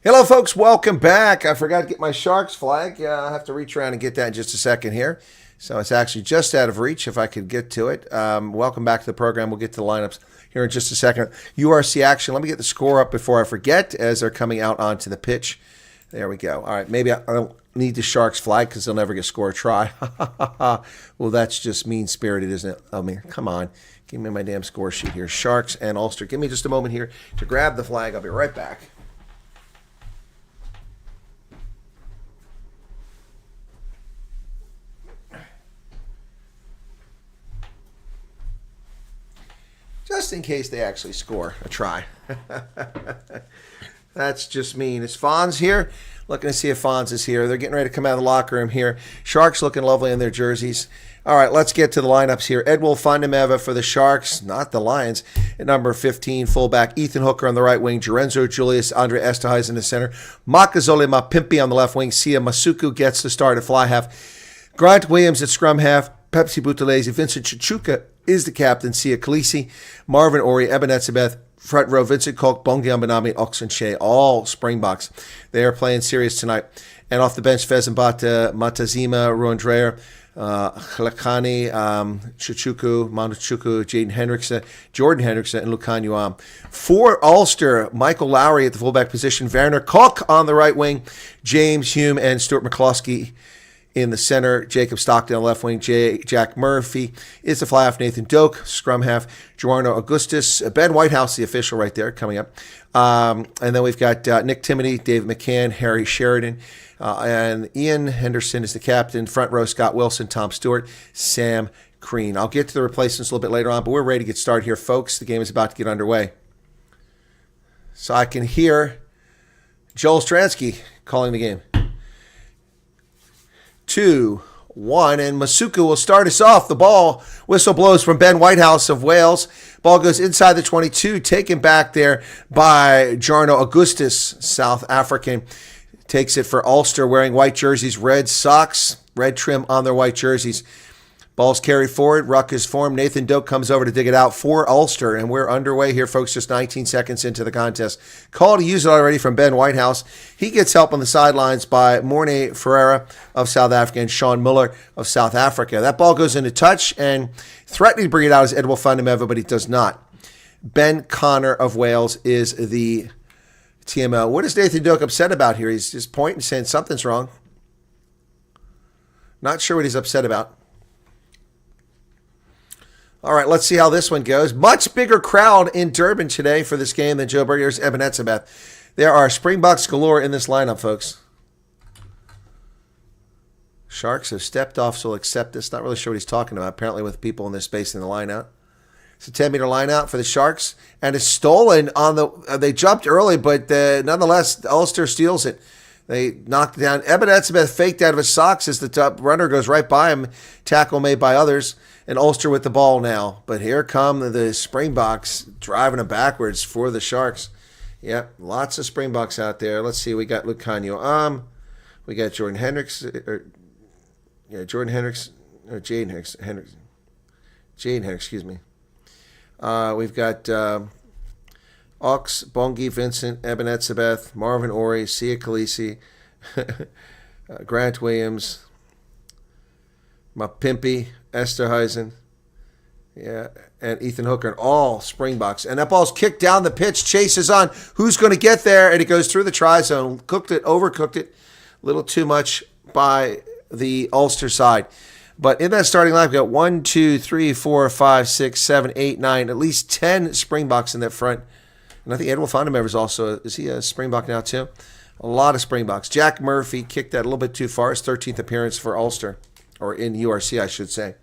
Hello, folks. Welcome back. I forgot to get my Sharks flag. I'll have to reach around and get that in just a second here. So it's actually just out of reach if I could get to it. Welcome back to the program. We'll get to the lineups here in just a second. URC action. Let me get the score up before I forget as they're coming out onto the pitch. There we go. All right. Maybe I don't need the Sharks flag because they'll never get score a try. Well, that's just mean-spirited, isn't it? I mean, come on. Give me my damn score sheet here. Sharks and Ulster. Give me just a moment here to grab the flag. I'll be right back. Just in case they actually score a try. That's just mean. Is Fonz here? Looking to see if Fonz is here. They're getting ready to come out of the locker room here. Sharks looking lovely in their jerseys. All right, let's get to the lineups here. Edwil Fandemeva for the Sharks, not the Lions. At number 15, fullback. Ethan Hooker on the right wing. Jorenzo Julius, Andre Esterhuis in the center. Makazole Mapimpi on the left wing. Sia Masuku gets the start at fly half. Grant Williams at scrum half. Pepsi Buthelezi. Vincent Chichuka is the captain. Sia Khaleesi. Marvin Ori. Ebenetzebeth. Front row, Vincent Koch, Bongi Ambanami, Oxenche, all Springboks. They are playing serious tonight. And off the bench, Fezenbata, Matazima, Ruandreyer, Khalakani, Chichuku, Manduchuku, Jaden Hendrickson, Jordan Hendrickson, and Lukan Yuam. For Ulster, Michael Lowry at the fullback position, Werner Koch on the right wing, James Hume and Stuart McCloskey in the center, Jacob Stockton on the left wing, Jack Murphy is the fly half, Nathan Doak, scrum half, Joarno Augustus, Ben Whitehouse, the official right there, coming up. And then we've got Nick Timoney, David McCann, Harry Sheridan, and Ian Henderson is the captain. Front row, Scott Wilson, Tom Stewart, Sam Crean. I'll get to the replacements a little bit later on, but we're ready to get started here, folks. The game is about to get underway. So I can hear Joel Stransky calling the game. 2-1, and Masuku will start us off. The ball whistle blows from Ben Whitehouse of Wales. Ball goes inside the 22, taken back there by Jarno Augustus, South African. Takes it for Ulster, wearing white jerseys, red socks, red trim on their white jerseys. Ball's carried forward. Ruck is formed. Nathan Doak comes over to dig it out for Ulster, and we're underway here, folks, just 19 seconds into the contest. Call to use it already from Ben Whitehouse. He gets help on the sidelines by Morne Ferreira of South Africa and Sean Muller of South Africa. That ball goes into touch, and threatening to bring it out is Edwil Fandemeva, but he does not. Ben Connor of Wales is the TMO. What is Nathan Doak upset about here? He's just pointing, saying something's wrong. Not sure what he's upset about. All right, let's see how this one goes. Much bigger crowd in Durban today for this game than Joe Burger's Ebenetzebeth. There are Springboks galore in this lineup, folks. Sharks have stepped off, so we'll accept this. Not really sure what he's talking about, apparently with people in their space in the line out. It's a 10-meter line out for the Sharks, and it's stolen on the... they jumped early, but nonetheless, Ulster steals it. They knocked it down. Ebenetzebeth faked out of his socks as the top runner goes right by him. Tackle made by others. And Ulster with the ball now. But here come the Springboks driving them backwards for the Sharks. Yep, lots of Springboks out there. Let's see. We got Lucanio. We got Jordan Hendricks. Jordan Hendricks. Or Jaden Hendricks. Jaden Hendricks, excuse me. We've got Ox, Bongi, Vincent, Ebenetzebeth, Marvin Ori, Sia Khaleesi, Grant Williams, Mapimpi, Esterhuisen, and Ethan Hooker, and all Springboks. And that ball's kicked down the pitch, chases on. Who's going to get there? And it goes through the try zone. Overcooked it. A little too much by the Ulster side. But in that starting line, we've got 1, 2, 3, 4, 5, 6, 7, 8, 9, at least 10 Springboks in that front. And I think Edwil Fandemeva is also, is he a Springbok now too? A lot of Springboks. Jack Murphy kicked that a little bit too far. His 13th appearance for Ulster. Or in URC, I should say.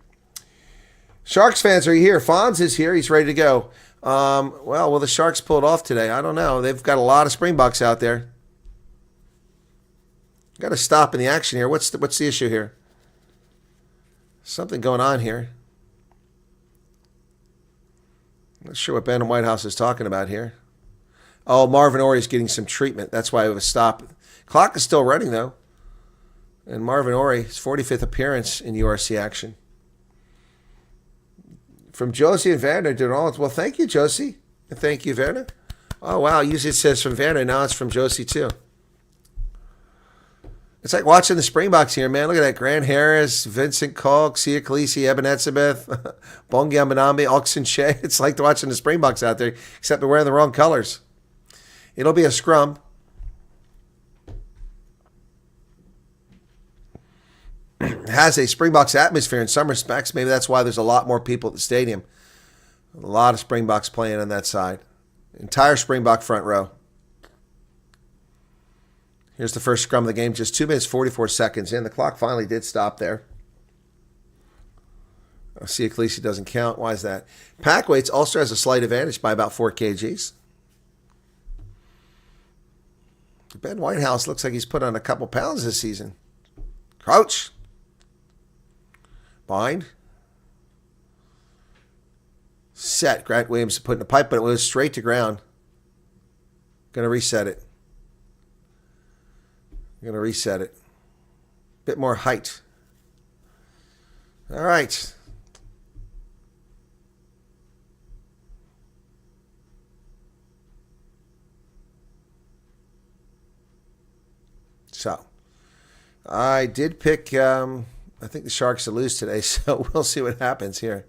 Sharks fans, are you here? Fonz is here. He's ready to go. Will the Sharks pull it off today? I don't know. They've got a lot of Springboks out there. Got to stop in the action here. What's the issue here? Something going on here. Not sure what Ben Whitehouse is talking about here. Oh, Marvin Ori is getting some treatment. That's why it was stopped. Clock is still running, though. And Marvin Ori, his 45th appearance in URC action. From Josie and Werner, doing all. Well, thank you, Josie. And thank you, Werner. Oh, wow. Usually it says from Werner. Now it's from Josie, too. It's like watching the Springboks here, man. Look at that. Grant Harris, Vincent Colk, Sia Khaleesi, Eben Etzebeth, Bongi Ambanambi, Oxen Shea. It's like watching the Springboks out there, except they're wearing the wrong colors. It'll be a scrum. It has a Springboks atmosphere in some respects. Maybe that's why there's a lot more people at the stadium. A lot of Springboks playing on that side. Entire Springbok front row. Here's the first scrum of the game, just 2 minutes, 44 seconds in. The clock finally did stop there. Sia Khaleesi doesn't count. Why is that? Pack weights, Ulster has a slight advantage by about 4 kgs. Ben Whitehouse looks like he's put on a couple pounds this season. Crouch. Bind. Set. Grant Williams put in the pipe, but it was straight to ground. Going to reset it. I'm going to reset it. Bit more height. All right. So, I did pick, I think the Sharks to lose today, so we'll see what happens here.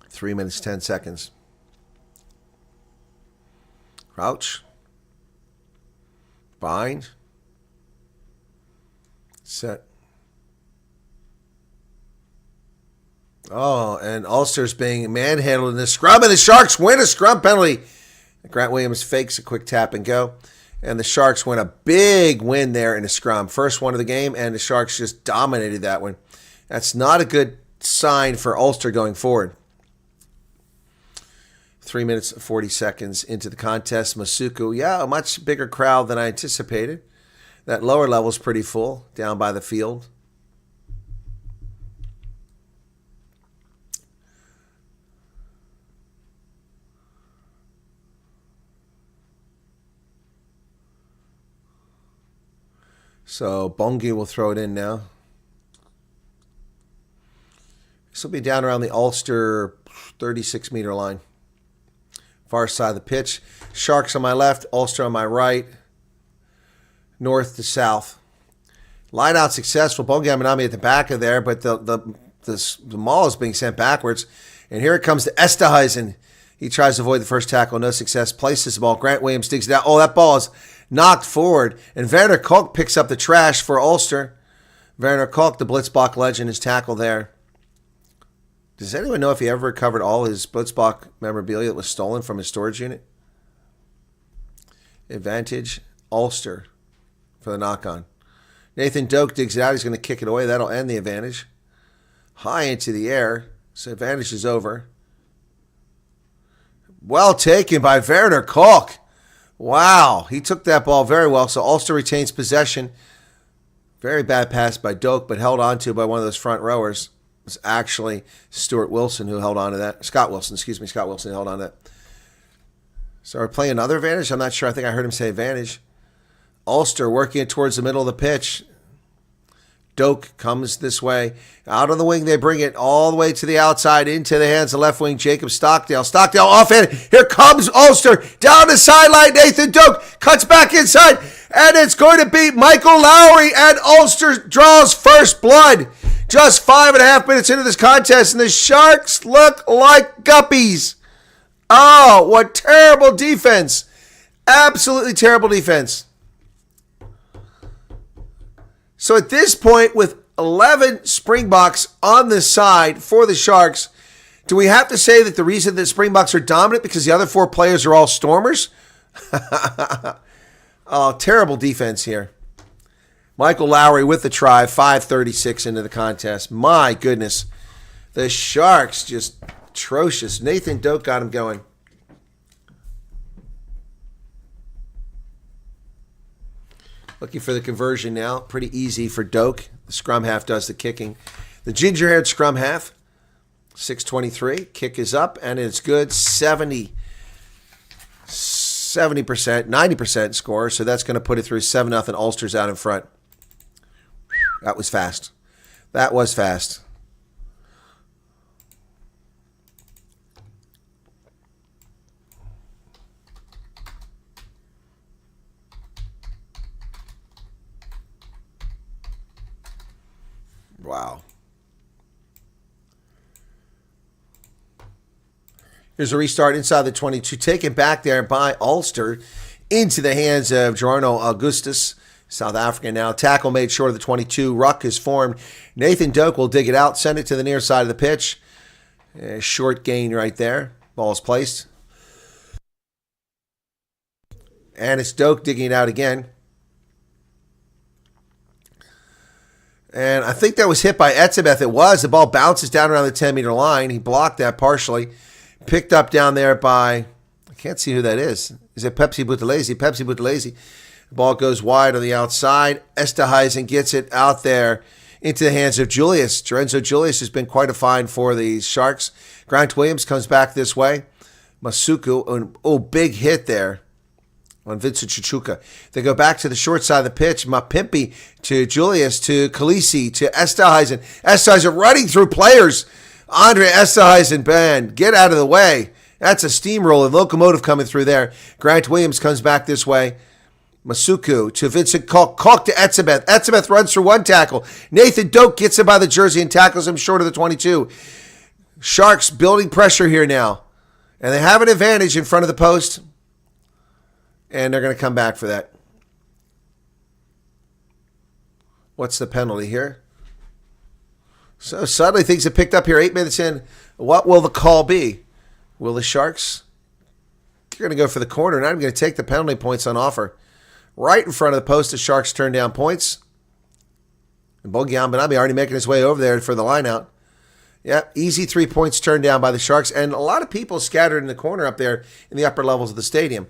3 minutes, 10 seconds. Crouch. Bind. Set. Oh, and Ulster's being manhandled in the scrum, and the Sharks win a scrum penalty. Grant Williams fakes a quick tap and go. And the Sharks win a big win there in the scrum. First one of the game, and the Sharks just dominated that one. That's not a good sign for Ulster going forward. 3 minutes, 40 seconds into the contest. Masuku, yeah, a much bigger crowd than I anticipated. That lower level's pretty full down by the field. So Bongi will throw it in now. This will be down around the Ulster 36-meter line. Far side of the pitch. Sharks on my left, Ulster on my right. North to south. Line out successful. Bongi Ambanambi at the back of there, but the maul is being sent backwards. And here it comes to Esterhuizen. He tries to avoid the first tackle. No success. Places the ball. Grant Williams digs it out. Oh, that ball is knocked forward. And Werner Kolk picks up the trash for Ulster. Werner Kolk, the Blitzbach legend, is tackled there. Does anyone know if he ever recovered all his Blitzbach memorabilia that was stolen from his storage unit? Advantage, Ulster for the knock-on. Nathan Doak digs it out. He's going to kick it away. That'll end the advantage. High into the air. So advantage is over. Well taken by Werner Kolk. Wow. He took that ball very well. So Ulster retains possession. Very bad pass by Doak, but held on to by one of those front rowers. It was actually Stuart Wilson who held on to that. Scott Wilson held on to that. So we're playing another advantage? I'm not sure. I think I heard him say advantage. Ulster working it towards the middle of the pitch. Doak comes this way. Out on the wing, they bring it all the way to the outside, into the hands of left wing Jacob Stockdale. Stockdale offhand. Here comes Ulster. Down the sideline, Nathan Doak cuts back inside. And it's going to be Michael Lowry, and Ulster draws first blood. Just 5.5 minutes into this contest, and the Sharks look like guppies. Oh, what terrible defense. Absolutely terrible defense. So at this point, with 11 Springboks on the side for the Sharks, do we have to say that the reason that Springboks are dominant because the other 4 players are all Stormers? Oh, terrible defense here. Michael Lowry with the try, 5:36 into the contest. My goodness. The Sharks just atrocious. Nathan Doak got him going. Looking for the conversion now. Pretty easy for Doak. The scrum half does the kicking. The ginger-haired scrum half, 6:23. Kick is up, and it's good. 70%, 90% score. So that's going to put it through 7-0. Ulster's out in front. That was fast. That was fast. Wow. Here's a restart inside the 22. Taken back there by Ulster into the hands of Jorno Augustus. South Africa now. Tackle made short of the 22. Ruck is formed. Nathan Doak will dig it out. Send it to the near side of the pitch. Short gain right there. Ball is placed. And it's Doak digging it out again. And I think that was hit by Etzebeth. It was. The ball bounces down around the 10-meter line. He blocked that partially. Picked up down there by, I can't see who that is. Is it Pepsi Buthelezi? Pepsi Buthelezi. The ball goes wide on the outside. Esterhuizen gets it out there into the hands of Julius. Lorenzo Julius has been quite a find for the Sharks. Grant Williams comes back this way. Masuku, big hit there on Vincent Chichuka. They go back to the short side of the pitch. Mapimpi to Julius, to Khaleesi, to Esterhuizen. Esterhuizen running through players. Andre Esterhuizen, band, get out of the way. That's a steamroller. Locomotive coming through there. Grant Williams comes back this way. Masuku to Vincent Kalk. Kalk to Etzebeth. Etzebeth runs through one tackle. Nathan Doak gets him by the jersey and tackles him short of the 22. Sharks building pressure here now. And they have an advantage in front of the post. And they're going to come back for that. What's the penalty here? So suddenly things have picked up here. 8 minutes in. What will the call be? Will the Sharks? They're going to go for the corner. Not even going to take the penalty points on offer. Right in front of the post, the Sharks turn down points. And Bogian Benabi already making his way over there for the line out. Yep, easy 3 points turned down by the Sharks. And a lot of people scattered in the corner up there in the upper levels of the stadium.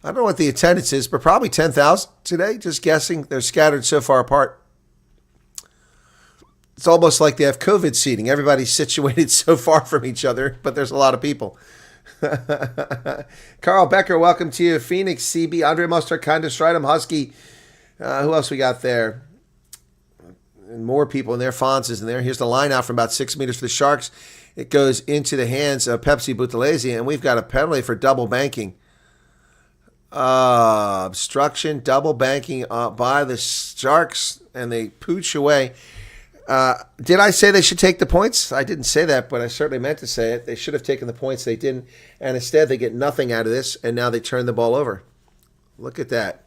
I don't know what the attendance is, but probably 10,000 today. Just guessing. They're scattered so far apart. It's almost like they have COVID seating. Everybody's situated so far from each other, but there's a lot of people. Carl Becker, welcome to you. Phoenix, CB, Andre Mustard, Kinda Stridham, Husky. Who else we got there? And more people in there. Fonz is in there. Here's the line out from about 6 meters for the Sharks. It goes into the hands of Pepsi Buthelezi, and we've got a penalty for double banking. Obstruction, double banking by the Sharks, and they pooch away. Did I say they should take the points? I didn't say that, but I certainly meant to say it. They should have taken the points. They didn't. And instead, they get nothing out of this, and now they turn the ball over. Look at that.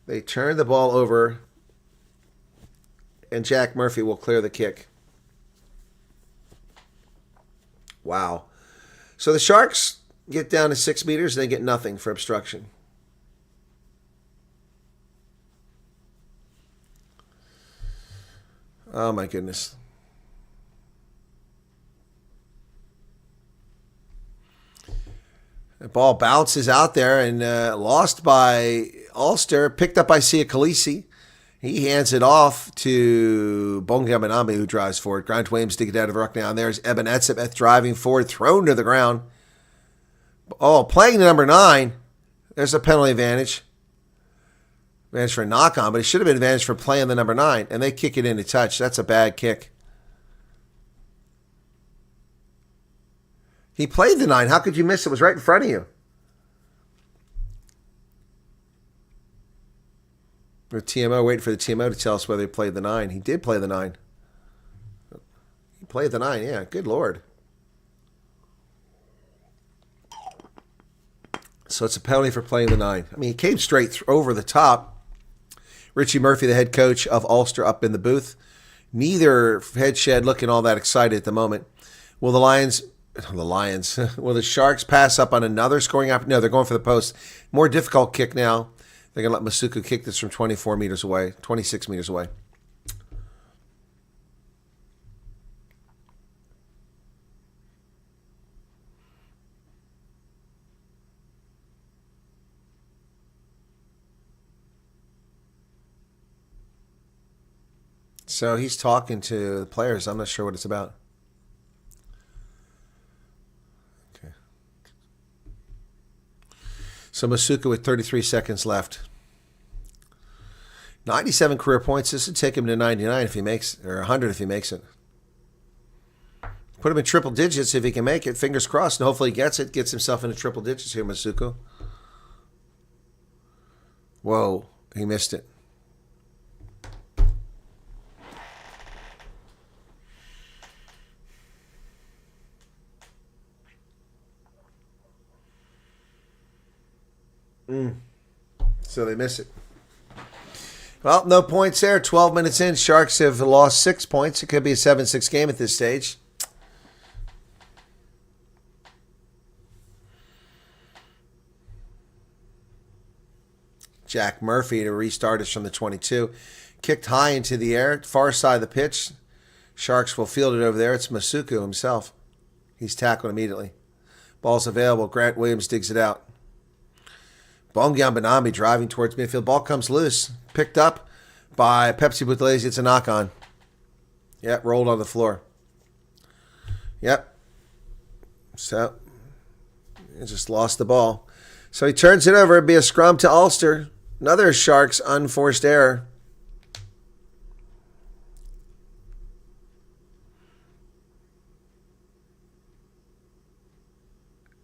They turn the ball over, and Jack Murphy will clear the kick. Wow. So the Sharks get down to 6 meters, and they get nothing for obstruction. Oh, my goodness. The ball bounces out there and lost by Ulster, picked up by Sia Khaleesi. He hands it off to Bonga Manambe, who drives forward. Grant Williams to get out of the ruck now. And there's Eben Etzebeth driving forward, thrown to the ground. Oh, playing the number 9. There's a penalty advantage. Advantage for a knock-on, but it should have been advantage for playing the number 9. And they kick it into touch. That's a bad kick. He played the 9. How could you miss it? It was right in front of you. The TMO, waiting for the TMO to tell us whether he played the 9. He did play the 9. He played the 9, yeah. Good Lord. So it's a penalty for playing the 9. I mean, he came straight over the top. Richie Murphy, the head coach of Ulster, up in the booth. Neither head shed looking all that excited at the moment. Will the will the Sharks pass up on another scoring opportunity? No, they're going for the post. More difficult kick now. They're going to let Masuku kick this from 24 meters away, 26 meters away. So he's talking to the players. I'm not sure what it's about. Okay. So Masuku with 33 seconds left. 97 career points. This would take him to 99 if he makes, or 100 if he makes it. Put him in triple digits if he can make it. Fingers crossed, and hopefully he gets it. Gets himself into triple digits here, Masuku. Whoa, he missed it. So they miss it. Well, no points there. 12 minutes in. Sharks have lost 6 points. It could be a 7-6 game at this stage. Jack Murphy to restart us from the 22. Kicked high into the air, far side of the pitch. Sharks will field it over there. It's Masuku himself. He's tackled immediately. Ball's available. Grant Williams digs it out. Bongyam Benami driving towards midfield. Ball comes loose. Picked up by Pepsi Buthelezi. It's a knock-on. Yep, rolled on the floor. Yep. So, he just lost the ball. So he turns it over. It'd be a scrum to Ulster. Another Sharks unforced error.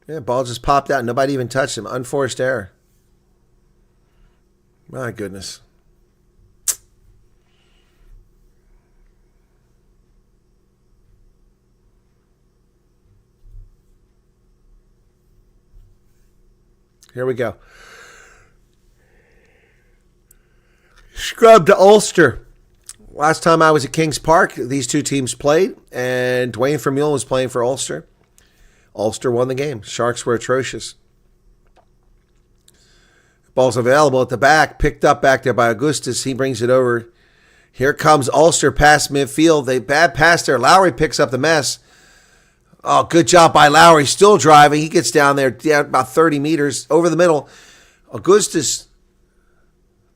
Yeah, ball just popped out. Nobody even touched him. Unforced error. My goodness. Here we go. Scrub to Ulster. Last time I was at Kings Park, these two teams played, and Dwayne Vermeulen was playing for Ulster. Ulster won the game. Sharks were atrocious. Ball's available at the back, picked up back there by Augustus. He brings it over. Here comes Ulster past midfield. They bad pass there. Lowry picks up the mess. Oh, good job by Lowry. Still driving. He gets down there about 30 meters over the middle. Augustus.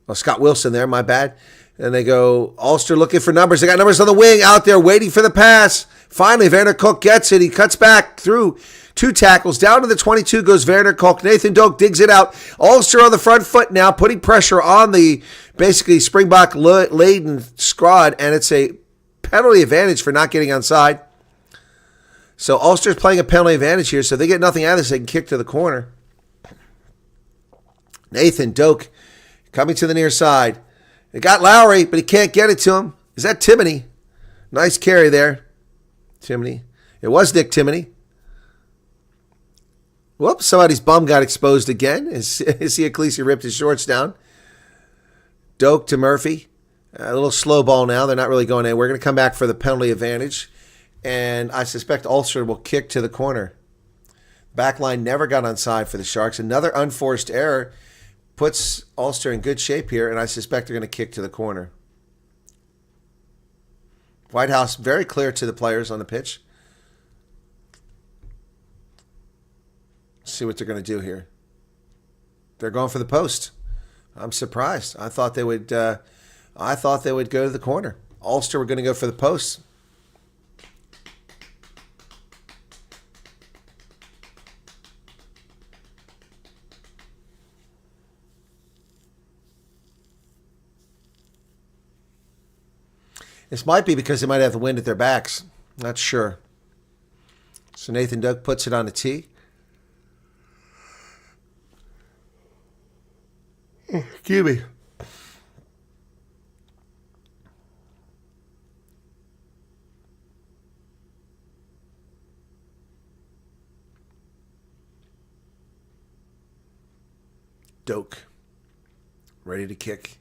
Oh, Scott Wilson there. My bad. And they go, Ulster looking for numbers. They got numbers on the wing out there waiting for the pass. Finally, Werner Cook gets it. He cuts back through 2 tackles. Down to the 22 goes Werner Cook. Nathan Doak digs it out. Ulster on the front foot now, putting pressure on the basically Springbok-laden squad, and it's a penalty advantage for not getting onside. So Ulster's playing a penalty advantage here, so they get nothing out of this. They can kick to the corner. Nathan Doak coming to the near side. They got Lowry, but he can't get it to him. Is that Timoney? Nice carry there. Timoney. It was Nick Timoney. Whoops, somebody's bum got exposed again. As Ecclesia ripped his shorts down. Doak to Murphy. A little slow ball now. They're not really going in. We're going to come back for the penalty advantage. And I suspect Ulster will kick to the corner. Backline never got onside for the Sharks. Another unforced error puts Ulster in good shape here, and I suspect they're going to kick to the corner. Whitehouse very clear to the players on the pitch. Let's see what they're going to do here. They're going for the post. I'm surprised. I thought they would go to the corner. Ulster were going to go for the post. This might be because they might have the wind at their backs. Not sure. So Nathan Doak puts it on the tee. Excuse me. Doak. Ready to kick.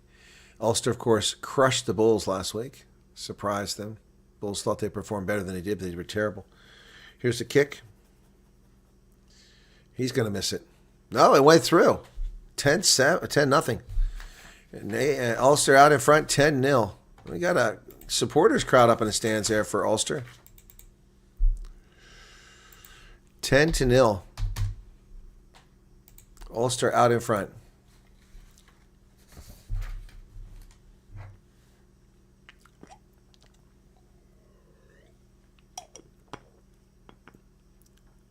Ulster, of course, crushed the Bulls last week. Surprised them. Bulls thought they performed better than they did, but they were terrible. Here's the kick. He's going to miss it. No, it went through. 10-0. And Ulster out in front, 10-0. We got a supporters crowd up in the stands there for Ulster. 10-0. Ulster out in front.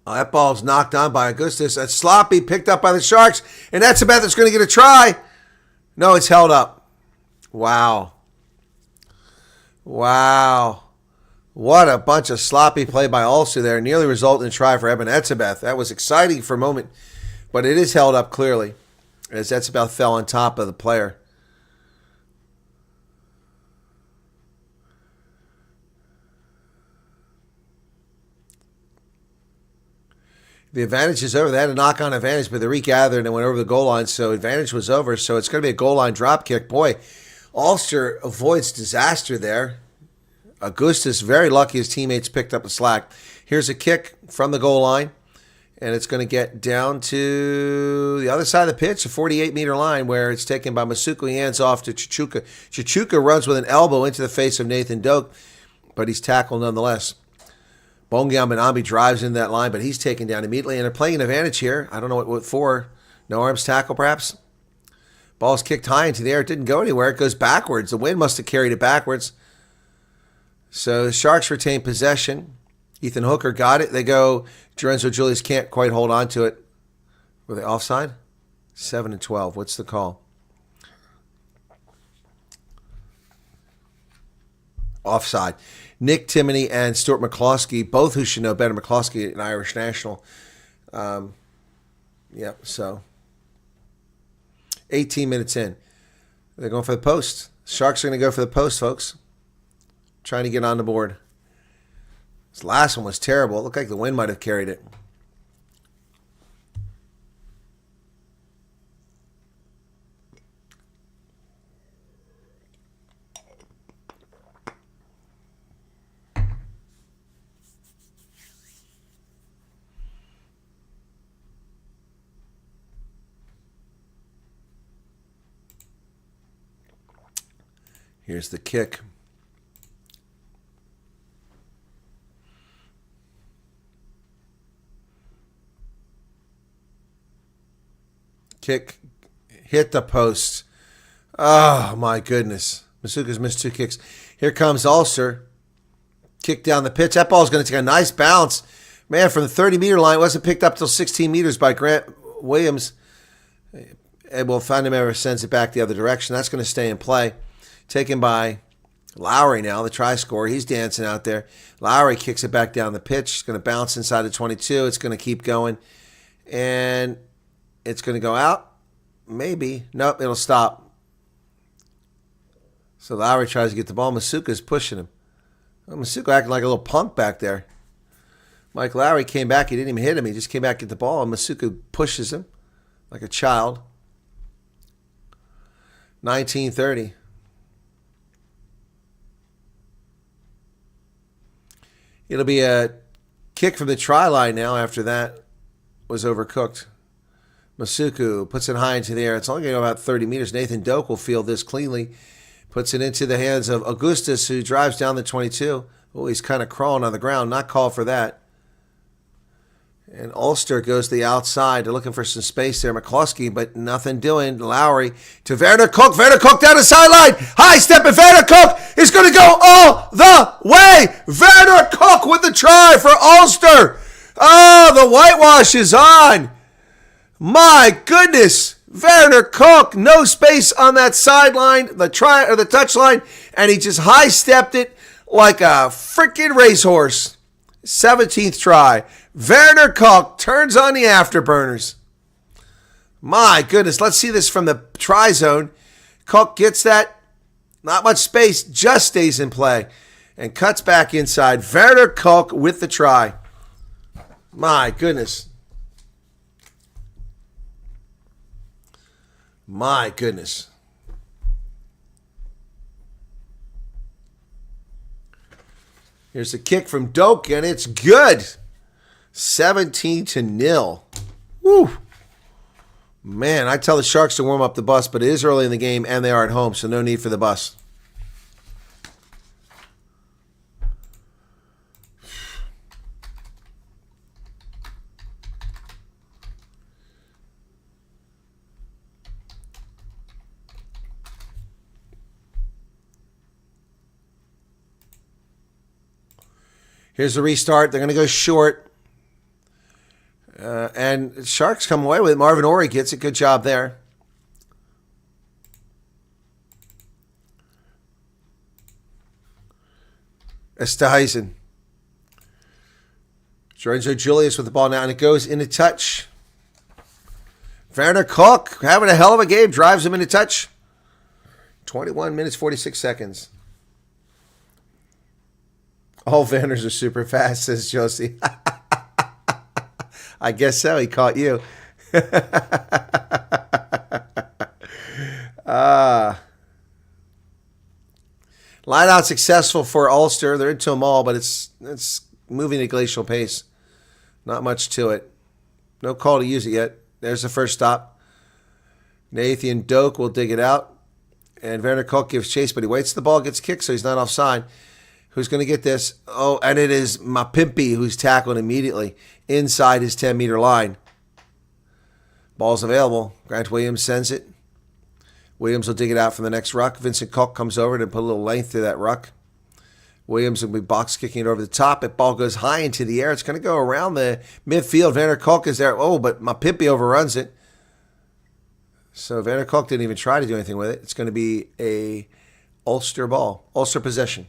Oh, that ball's knocked on by Augustus. That's sloppy, picked up by the Sharks. And that's about that's going to get a try. No, it's held up. Wow. Wow. What a bunch of sloppy play by Ulster there. Nearly resulted in a try for Eben Etzebeth. That was exciting for a moment, but it is held up clearly as Etzebeth fell on top of the player. The advantage is over. They had a knock-on advantage, but they regathered and went over the goal line, so advantage was over. So it's going to be a goal line drop kick. Boy, Ulster avoids disaster there. Augustus, very lucky his teammates picked up the slack. Here's a kick from the goal line, and it's going to get down to the other side of the pitch, a 48-meter line, where it's taken by Masuku. He hands off to Chichuka. Chichuka runs with an elbow into the face of Nathan Doak, but he's tackled nonetheless. Bongiam Benambi drives into that line, but he's taken down immediately, and they're playing an advantage here. I don't know what for. No arms tackle, perhaps? Ball's kicked high into the air. It didn't go anywhere. It goes backwards. The wind must have carried it backwards. So the Sharks retain possession. Ethan Hooker got it. They go. Lorenzo Julius can't quite hold on to it. Were they offside? 7-12. What's the call? Offside. Nick Timoney and Stuart McCloskey, both who should know better. McCloskey, an Irish national. So 18 minutes in. They're going for the post. Sharks are going to go for the post, folks. Trying to get on the board. This last one was terrible. It looked like the wind might have carried it. Here's the kick. Kick hit the post. Oh, my goodness. Masuka's missed 2 kicks. Here comes Ulster. Kick down the pitch. That ball's going to take a nice bounce. Man, from the 30-meter line, it wasn't picked up till 16 meters by Grant Williams. And we'll find him ever sends it back the other direction. That's going to stay in play. Taken by Lowry now, the try scorer. He's dancing out there. Lowry kicks it back down the pitch. It's going to bounce inside the 22. It's going to keep going. And it's going to go out. Maybe. Nope, it'll stop. So Lowry tries to get the ball. Masuka's pushing him. Well, Masuka acting like a little punk back there. Mike Lowry came back. He didn't even hit him. He just came back to get the ball. And Masuka pushes him like a child. 19:30. It'll be a kick from the try line now after that was overcooked. Masuku puts it high into the air. It's only going to go about 30 meters. Nathan Doak will field this cleanly. Puts it into the hands of Augustus, who drives down the 22. Oh, he's kind of crawling on the ground. Not called for that. And Ulster goes to the outside. They're looking for some space there. McCloskey, but nothing doing. Lowry to Werner Cook. Werner Cook down the sideline. High step, and Werner Cook is going to go all the way. Werner Cook with the try for Ulster. Oh, the whitewash is on. My goodness. Werner Cook, no space on that sideline, the try or the touch line, and he just high stepped it like a freaking racehorse. 17th try. Werner Cook turns on the afterburners. My goodness, let's see this from the try zone. Cook gets that. Not much space, just stays in play and cuts back inside. Werner Cook with the try. My goodness. My goodness. Here's a kick from Doak, and it's good. 17-0. Woo. Man, I tell the Sharks to warm up the bus, but it is early in the game, and they are at home, so no need for the bus. Here's the restart. They're going to go short. And Sharks come away with it. Marvin Orey gets it. Good job there. Esterhuizen. Lorenzo Julius with the ball now, and it goes into touch. Werner Koch having a hell of a game. Drives him into touch. 21 minutes, 46 seconds. All Vanners are super fast, says Josie. I guess so. He caught you. Line out successful for Ulster. They're into them all, but it's moving at glacial pace. Not much to it. No call to use it yet. There's the first stop. Nathan Doak will dig it out. And Werner Koch gives chase, but he waits. The ball gets kicked, so he's not offside. Who's going to get this? Oh, and it is Mapimpi who's tackled immediately inside his 10-meter line. Ball's available. Grant Williams sends it. Williams will dig it out from the next ruck. Vincent Koch comes over to put a little length through that ruck. Williams will be box kicking it over the top. It ball goes high into the air. It's going to go around the midfield. Werner Koch is there. Oh, but Mapimpi overruns it. So Werner Koch didn't even try to do anything with it. It's going to be a Ulster ball. Ulster possession.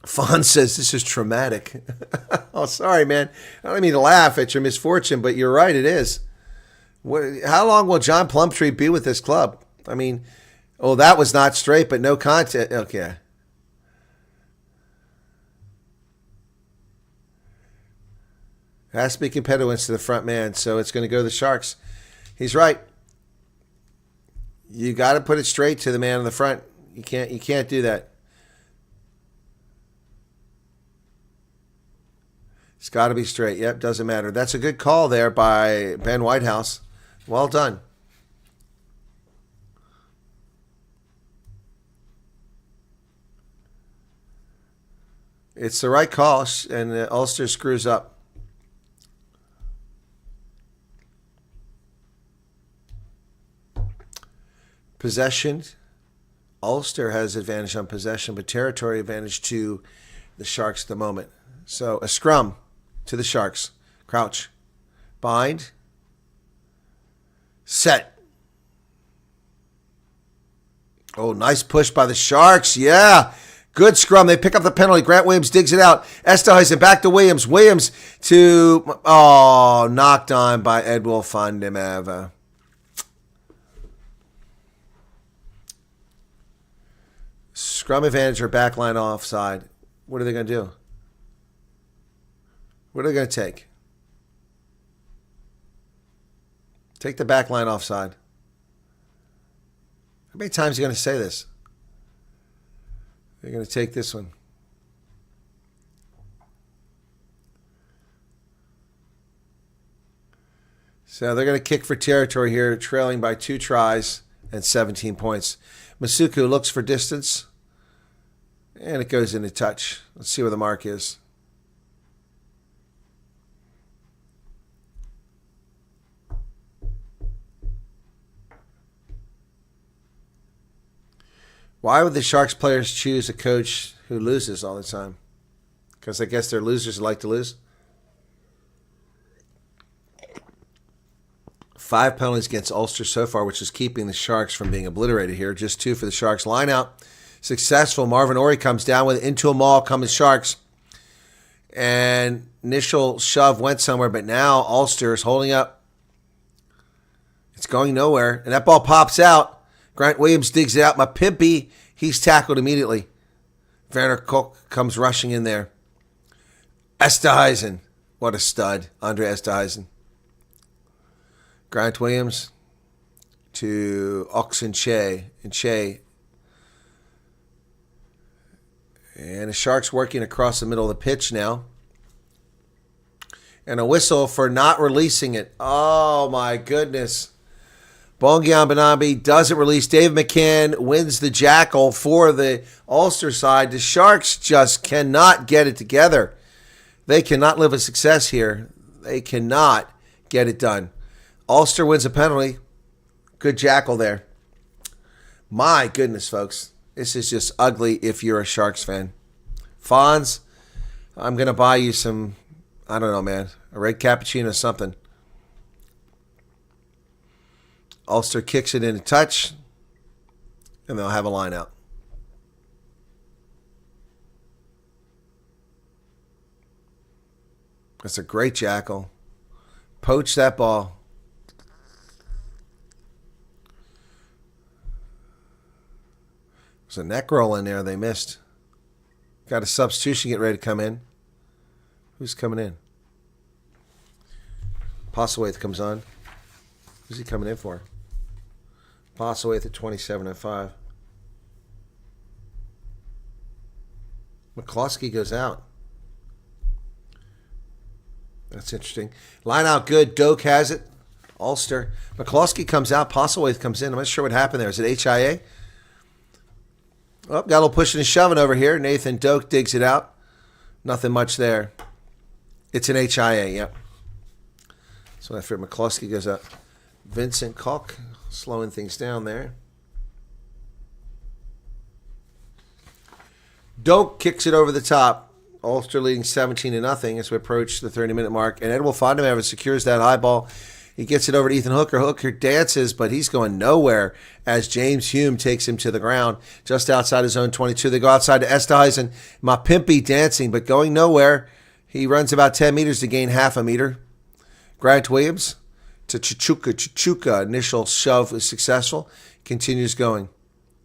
Fawn says this is traumatic. Oh, sorry, man. I don't mean to laugh at your misfortune, but you're right, it is. How long will John Plumtree be with this club? I mean, oh, that was not straight, but no contact. Okay. Has to be competitive to the front man, so it's going to go to the Sharks. He's right. You got to put it straight to the man in the front. You can't do that. It's got to be straight. Yep, doesn't matter. That's a good call there by Ben Whitehouse. Well done. It's the right call, and Ulster screws up. Possession. Ulster has advantage on possession, but territory advantage to the Sharks at the moment. So a scrum to the Sharks. Crouch. Bind. Set. Oh, nice push by the Sharks. Yeah. Good scrum. They pick up the penalty. Grant Williams digs it out. Esterhuizen back to Williams. Williams to... Oh, knocked on by Edwil van der Merwe. Scrum advantage or backline offside. What are they going to do? What are they going to take? Take the backline offside. How many times are you going to say this? They're going to take this one. So they're going to kick for territory here, trailing by 2 tries and 17 points. Masuku looks for distance, and it goes into touch. Let's see where the mark is. Why would the Sharks players choose a coach who loses all the time? Because I guess they're losers who like to lose. 5 penalties against Ulster so far, which is keeping the Sharks from being obliterated here. Just 2 for the Sharks. Line out. Successful. Marvin Orey comes down with it. Into a maul come the Sharks. And initial shove went somewhere, but now Ulster is holding up. It's going nowhere. And that ball pops out. Grant Williams digs it out. Mapimpi, he's tackled immediately. Werner Koch comes rushing in there. Esterhuizen. What a stud. Andre Esterhuizen. Grant Williams to Oxenche. And the Sharks working across the middle of the pitch now. And a whistle for not releasing it. Oh, my goodness. Bongian Banabi doesn't release. Dave McCann wins the jackal for the Ulster side. The Sharks just cannot get it together. They cannot live a success here. They cannot get it done. Ulster wins a penalty. Good jackal there. My goodness, folks. This is just ugly if you're a Sharks fan. Fonz, I'm going to buy you some, I don't know, man, a red cappuccino, something. Ulster kicks it into touch, and they'll have a line out. That's a great jackal. Poach that ball. There's a neck roll in there they missed. Got a substitution get ready to come in. Who's coming in? Postlethwaite comes on. Who's he coming in for? Postlethwaite at 27:05. McCloskey goes out. That's interesting. Line out good. Doak has it. Ulster. McCloskey comes out. Postlethwaite comes in. I'm not sure what happened there. Is it HIA? Oh, got a little pushing and shoving over here. Nathan Doak digs it out. Nothing much there. It's an HIA, yep. So after McCloskey goes up. Vincent Koch slowing things down there. Doak kicks it over the top. Ulster leading 17-0 as we approach the 30-minute mark. And Edward Fondemever secures that high ball. He gets it over to Ethan Hooker. Hooker dances, but he's going nowhere as James Hume takes him to the ground just outside his own 22. They go outside to Esthuizen. Mapimpi dancing, but going nowhere. He runs about 10 meters to gain half a meter. Grant Williams to Chichuka. Initial shove was successful. Continues going.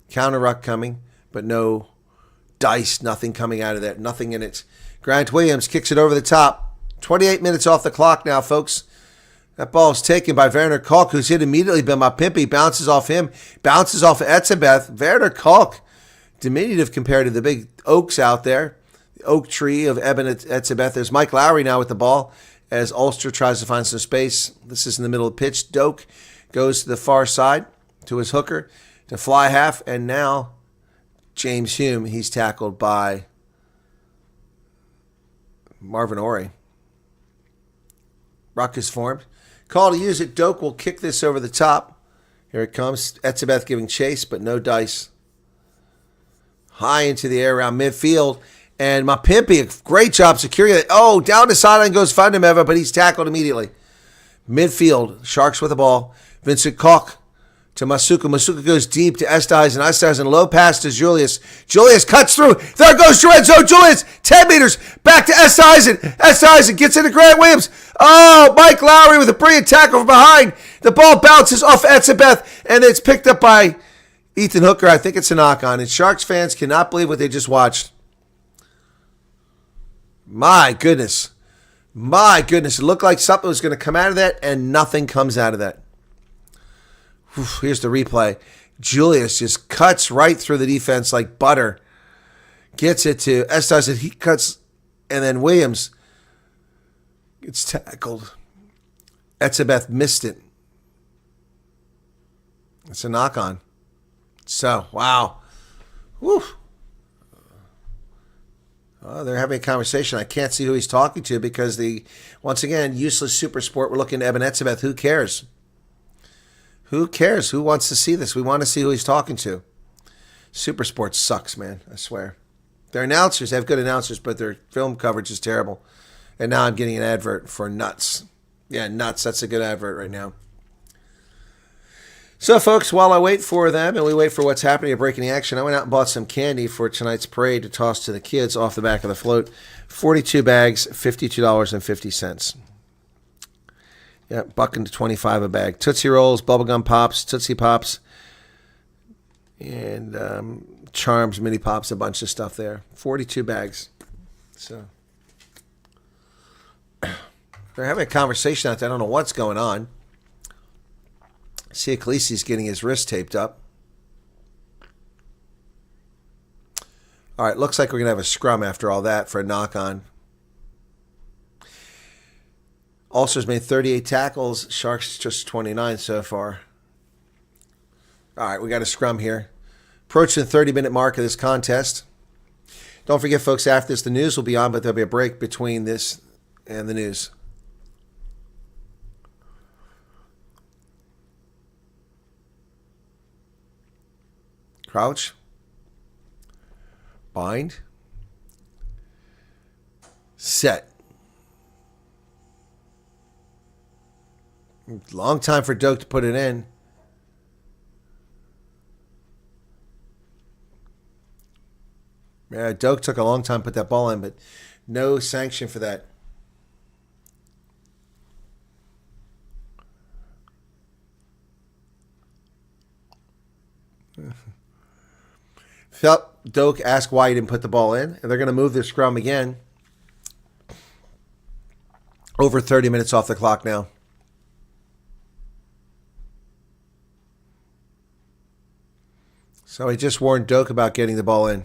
Counter ruck coming, but no dice, nothing coming out of that. Nothing in it. Grant Williams kicks it over the top. 28 minutes off the clock now, folks. That ball is taken by Werner Kalk, who's hit immediately by Mapimpi. Bounces off him. Bounces off of Etzebeth. Werner Kalk, diminutive compared to the big oaks out there. The oak tree of Eben Etzebeth. There's Mike Lowry now with the ball as Ulster tries to find some space. This is in the middle of the pitch. Doak goes to the far side to his hooker to fly half. And now James Hume, he's tackled by Marvin Orey. Ruck is formed. Call to use it. Doak will kick this over the top. Here it comes. Etzebeth giving chase, but no dice. High into the air around midfield. And Mapimpi, a great job securing it. Oh, down the sideline goes Fundameva, but he's tackled immediately. Midfield. Sharks with the ball. Vincent Koch to Masuka. Masuka goes deep to Esthuizen. Esthuizen low pass to Julius. Julius cuts through. There goes Lorenzo. Julius, 10 meters. Back to Esthuizen. Esthuizen gets into Grant Williams. Oh, Mike Lowry with a brilliant tackle from behind. The ball bounces off Etzebeth, and it's picked up by Ethan Hooker. I think it's a knock-on. And Sharks fans cannot believe what they just watched. My goodness. My goodness. It looked like something was going to come out of that, and nothing comes out of that. Here's the replay. Julius just cuts right through the defense like butter. Gets it to Esthuizen. He cuts, and then Williams gets tackled. Etzebeth missed it. It's a knock-on. So, wow. Woo. Oh, they're having a conversation. I can't see who he's talking to because once again, useless super sport. We're looking at Eben Etzebeth. Who cares? Who cares? Who wants to see this? We want to see who he's talking to. Super Sports sucks, man. I swear. Their announcers have good announcers, but their film coverage is terrible. And now I'm getting an advert for Nuts. Yeah, Nuts. That's a good advert right now. So, folks, while I wait for them and we wait for what's happening at Breaking the Action, I went out and bought some candy for tonight's parade to toss to the kids off the back of the float. 42 bags, $52.50. Yeah, $1.25 a bag. Tootsie Rolls, Bubblegum Pops, Tootsie Pops, and Charms, Mini Pops, a bunch of stuff there. 42 bags. So they're having a conversation out there. I don't know what's going on. See, Khaleesi's getting his wrist taped up. All right, looks like we're going to have a scrum after all that for a knock-on. Ulster's made 38 tackles. Sharks just 29 so far. All right, we got a scrum here. Approaching the 30-minute mark of this contest. Don't forget, folks, after this, the news will be on, but there'll be a break between this and the news. Crouch. Bind. Set. Long time for Doak to put it in. Yeah, Doak took a long time to put that ball in, but no sanction for that. Yep, Doak asked why he didn't put the ball in, and they're going to move the scrum again. Over 30 minutes off the clock now. So he just warned Doak about getting the ball in.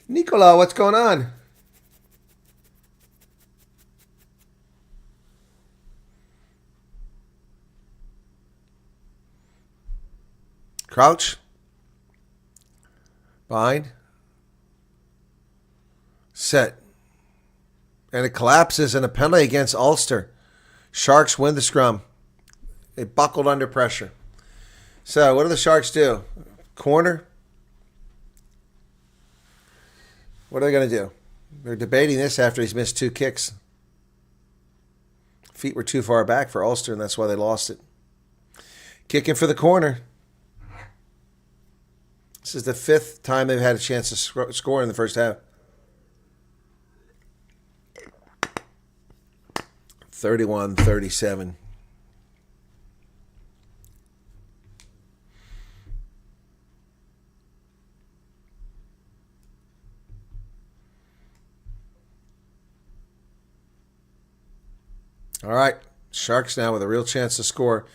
Nicola, what's going on? Crouch. Bind. Set. And it collapses in a penalty against Ulster. Sharks win the scrum. They buckled under pressure. So what do the Sharks do? Corner. What are they going to do? They're debating this after he's missed 2 kicks. Feet were too far back for Ulster, and that's why they lost it. Kicking for the corner. This is the 5th time they've had a chance to score in the first half. 31-37. All right, Sharks now with a real chance to score.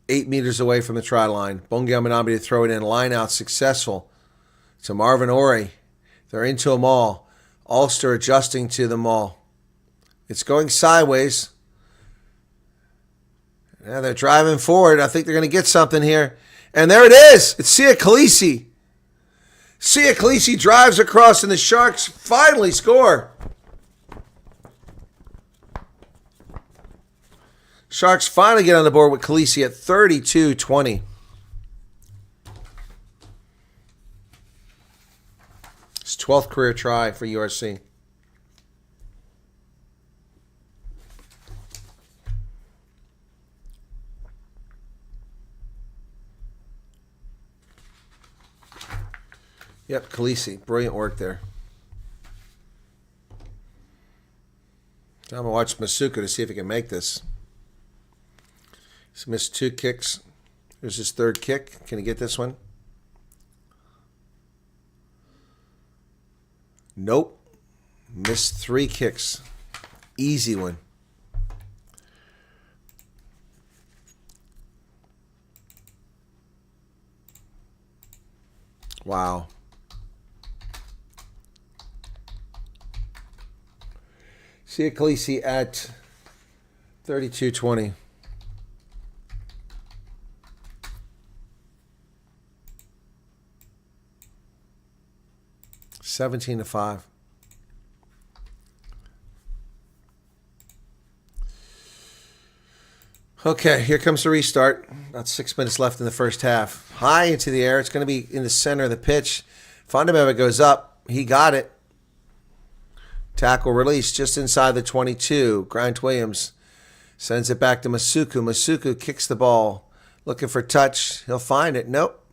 8 meters away from the try line. Bongel Minambi to throw it in. Line out successful to Marvin Ori. They're into a maul. Ulster adjusting to the maul. It's going sideways. Yeah, they're driving forward. I think they're going to get something here. And there it is. It's Sia Khaleesi. Sia Khaleesi drives across and the Sharks finally score. Sharks finally get on the board with Khaleesi at 32-20. His 12th career try for URC. Yep, Khaleesi. Brilliant work there. I'm going to watch Masuka to see if he can make this. He's missed 2 kicks. Here's his 3rd kick. Can he get this one? Nope. Missed 3 kicks. Easy one. Wow. Sia Khaleesi at 32-20. 17-5. Okay, here comes the restart. About 6 minutes left in the first half. High into the air. It's going to be in the center of the pitch. Fundameva goes up. He got it. Tackle release just inside the 22. Grant Williams sends it back to Masuku. Masuku kicks the ball. Looking for touch. He'll find it. Nope.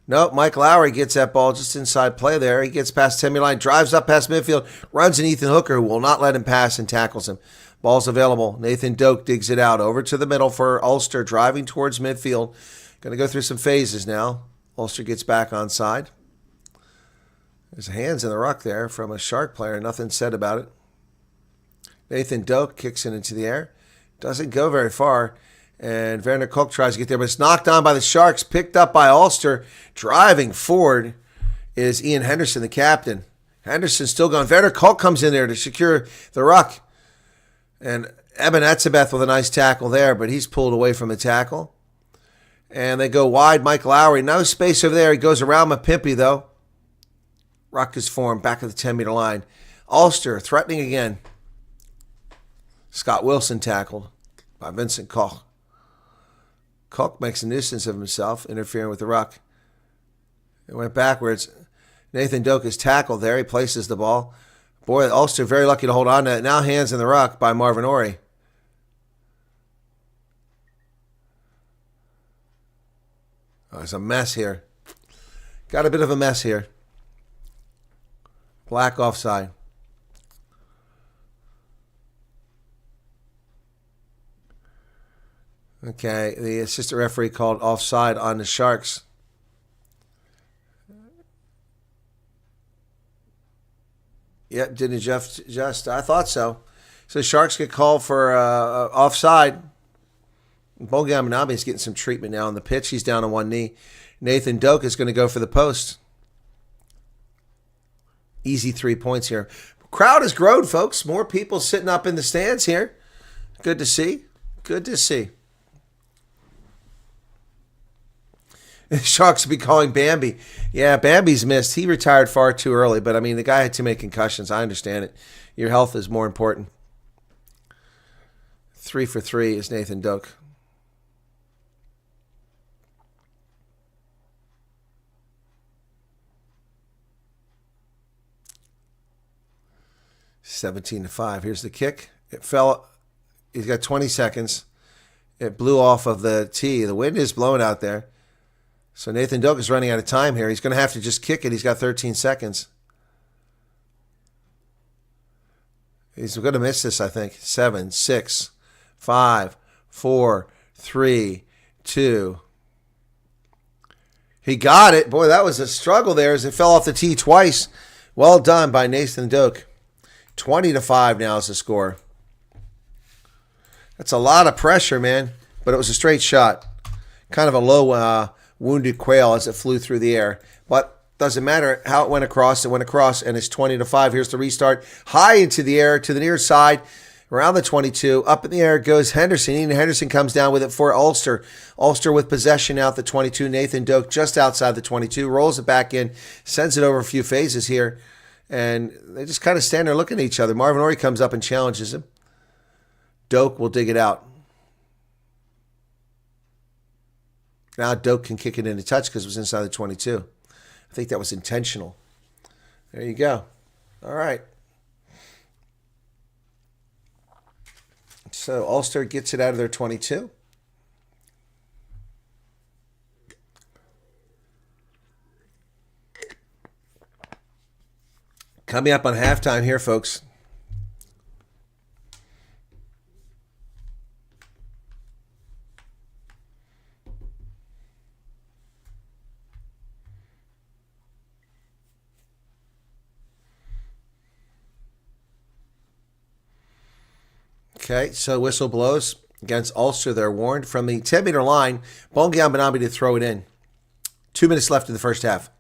Mike Lowry gets that ball just inside play there. He gets past 10-meter line, drives up past midfield, runs in Ethan Hooker, who will not let him pass and tackles him. Ball's available. Nathan Doak digs it out. Over to the middle for Ulster, driving towards midfield. Going to go through some phases now. Ulster gets back onside. There's hands in the ruck there from a Shark player. Nothing said about it. Nathan Doak kicks it into the air. Doesn't go very far. And Werner Koch tries to get there, but it's knocked on by the Sharks, picked up by Ulster. Driving forward is Ian Henderson, the captain. Henderson's still going. Werner Koch comes in there to secure the ruck. And Eben Etzebeth with a nice tackle there, but he's pulled away from the tackle. And they go wide. Mike Lowry, no space over there. He goes around Mapimpi, though. Ruck is formed back at the 10-meter line. Ulster threatening again. Scott Wilson tackled by Vincent Koch. Koch makes a nuisance of himself, interfering with the ruck. It went backwards. Nathan Doak is tackled there. He places the ball. Boy, Ulster very lucky to hold on to it. Now hands in the ruck by Marvin Ori. Oh, there's a mess here. Got a bit of a mess here. Black offside. Okay, the assistant referee called offside on the Sharks. Yep, didn't just. I thought so. So the Sharks get called for offside. Bogan Manabe is getting some treatment now on the pitch. He's down on one knee. Nathan Doak is going to go for the post. Easy 3 points here. Crowd has grown, folks. More people sitting up in the stands here. Good to see. Good to see. The Sharks will be calling Bambi. Yeah, Bambi's missed. He retired far too early, but I mean, the guy had too many concussions. I understand it. Your health is more important. 3 for 3 is Nathan Doak. (17-5). Here's the kick. It fell. He's got 20 seconds. It blew off of the tee. The wind is blowing out there. So Nathan Doak is running out of time here. He's going to have to just kick it. He's got 13 seconds. He's going to miss this, I think. 7, 6, 5, 4, 3, 2. He got it. Boy, that was a struggle there as it fell off the tee twice. Well done by Nathan Doak. 20-5 now is the score. That's a lot of pressure, man. But it was a straight shot. Kind of a low wounded quail as it flew through the air. But doesn't matter how it went across. It went across, and it's 20-5. Here's the restart. High into the air to the near side. Around the 22. Up in the air goes Henderson. Ian Henderson comes down with it for Ulster. Ulster with possession out the 22. Nathan Doak just outside the 22. Rolls it back in. Sends it over a few phases here. And they just kind of stand there looking at each other. Marvin Ory comes up and challenges him. Doak will dig it out. Now Doak can kick it into touch because it was inside the 22. I think that was intentional. There you go. All right. So Ulster gets it out of their 22. Coming up on halftime here, folks. Okay, so whistle blows against Ulster. They're warned from the 10-meter line. Bogan Manabe to throw it in. 2 minutes left in the first half.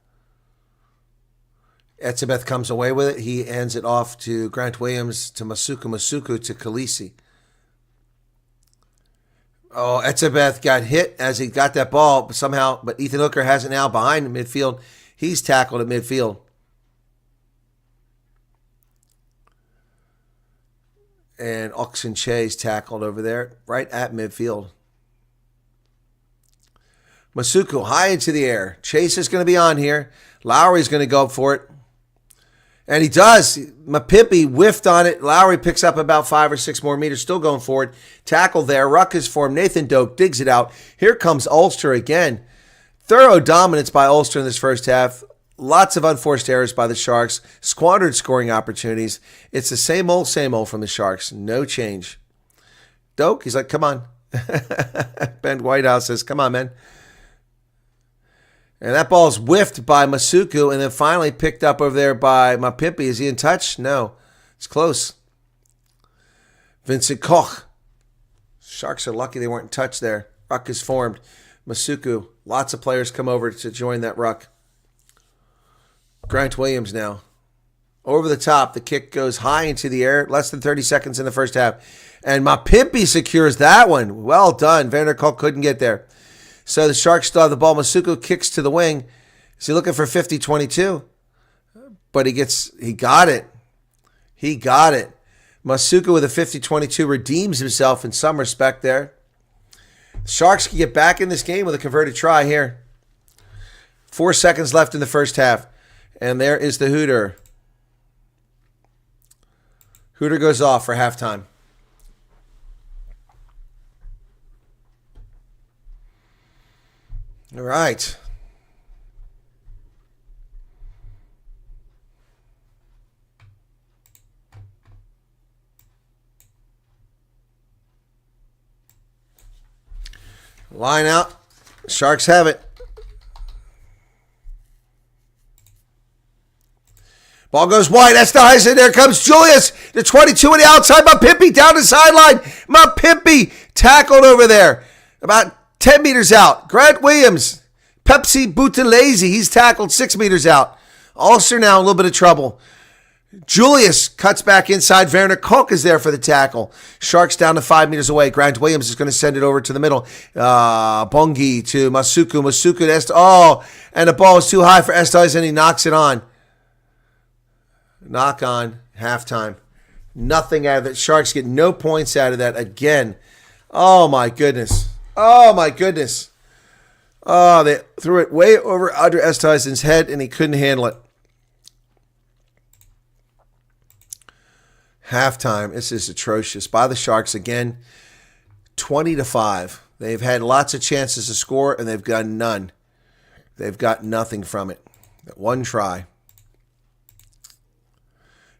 Etzebeth comes away with it. He hands it off to Grant Williams, to Masuku to Khaleesi. Oh, Etzebeth got hit as he got that ball, but Ethan Hooker has it now behind midfield. He's tackled at midfield. And Oxen Chase tackled over there, right at midfield. Masuku high into the air. Chase is going to be on here. Lowry's going to go up for it. And he does. Mapimpi whiffed on it. Lowry picks up about 5 or 6 more meters, still going forward. Tackle there. Ruck is formed. Nathan Doak digs it out. Here comes Ulster again. Thorough dominance by Ulster in this first half. Lots of unforced errors by the Sharks. Squandered scoring opportunities. It's the same old from the Sharks. No change. Doak, he's like, come on. Ben Whitehouse says, come on, man. And that ball is whiffed by Masuku and then finally picked up over there by Mapimpi. Is he in touch? No. It's close. Vincent Koch. Sharks are lucky they weren't in touch there. Ruck is formed. Masuku. Lots of players come over to join that ruck. Grant Williams now. Over the top. The kick goes high into the air. Less than 30 seconds in the first half. And Mapimpi secures that one. Well done. Vander Kolk couldn't get there. So the Sharks still have the ball. Masuku kicks to the wing. Is he looking for 50-22? But he got it. He got it. Masuku with a 50-22 redeems himself in some respect there. The Sharks can get back in this game with a converted try here. 4 seconds left in the first half. And there is the Hooter. Hooter goes off for halftime. All right. Line out. Sharks have it. Ball goes wide. Esterhuizen. There comes Julius. The 22 on the outside. Mapimpi down the sideline. Mapimpi tackled over there. About 10 meters out. Grant Williams. Pepsi Buthelezi. He's tackled 6 meters out. Ulster now in a little bit of trouble. Julius cuts back inside. Werner Koch is there for the tackle. Sharks down to 5 meters away. Grant Williams is going to send it over to the middle. Bongi to Masuku. Masuku to and the ball is too high for Esterhuizen and he knocks it on. Knock on. Halftime. Nothing out of it. Sharks get no points out of that again. Oh, my goodness. Oh, my goodness. Oh, they threw it way over under Esterhuizen's head and he couldn't handle it. Halftime. This is atrocious. By the Sharks again, 20-5. They've had lots of chances to score, and they've got none. They've got nothing from it. One try.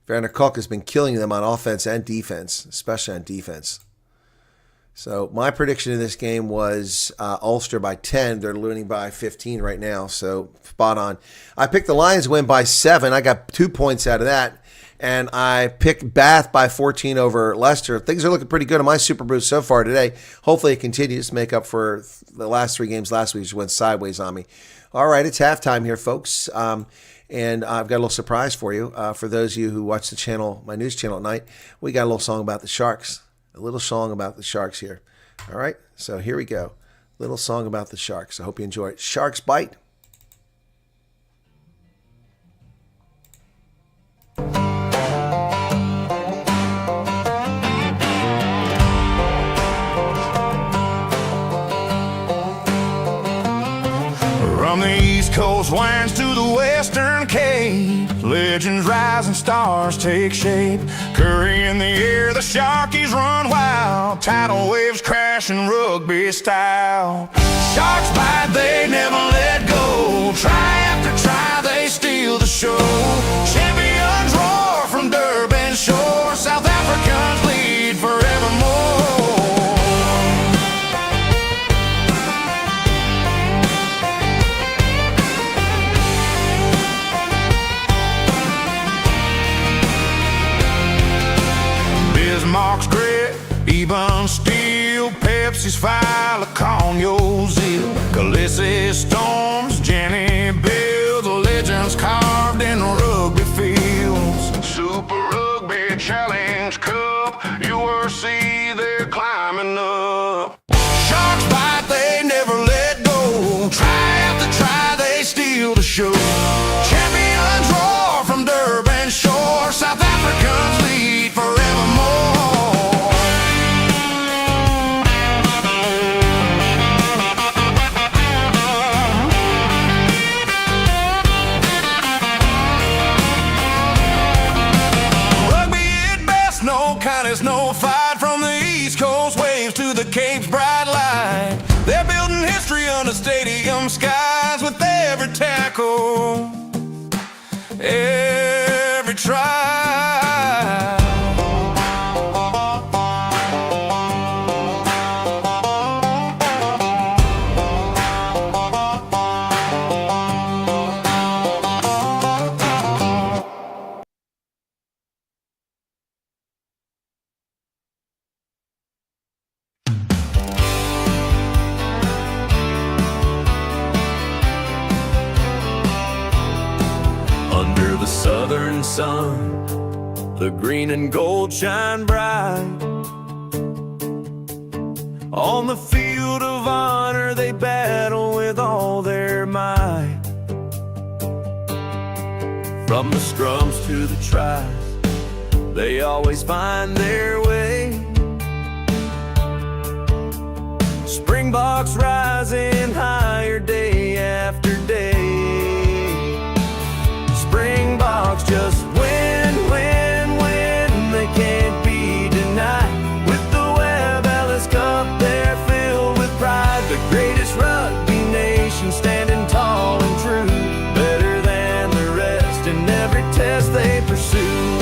Werner Koch has been killing them on offense and defense, especially on defense. So my prediction in this game was Ulster by 10. They're losing by 15 right now, so spot on. I picked the Lions win by 7. I got 2 points out of that. And I picked Bath by 14 over Leicester. Things are looking pretty good on my Super Boost so far today. Hopefully it continues to make up for the last 3 games last week, which went sideways on me. All right, it's halftime here, folks. And I've got a little surprise for you. For those of you who watch the channel, my news channel at night, we got a little song about the Sharks. A little song about the Sharks here. All right, so here we go. Little song about the Sharks. I hope you enjoy it. Sharks bite. From the East Coast winds to the Western Cape, legends rise and stars take shape. Curry in the air, the Sharkies run wild, tidal waves crashing rugby style. Sharks bite, they never let go. Try after try, they steal the show. Champions roar from Durban shore. South Africans lead forevermore. Bismarck's grit, even steel, Pepsi's fire, Laconio's zeal, Khaleesi's storms, Jenny builds, legends carved in rugby fields. Super Rugby Challenge Cup, URC, they're climbing up. Sharks bite, they never let go. Try after try, they steal the show. Champions roar from Durban shore. South Africans lead forevermore. There's no fight from the East Coast waves to the Cape's bright light. They're building history under stadium skies with every tackle, every try. Under the southern sun, the green and gold shine bright. On the field of honor, they battle with all their might. From the scrums to the tries, they always find their way. Springboks rising higher day after day. Springboks just win, win, win. They can't be denied. With the Webb Ellis Cup, they're filled with pride. The greatest rugby nation standing tall and true. Better than the rest in every test they pursue.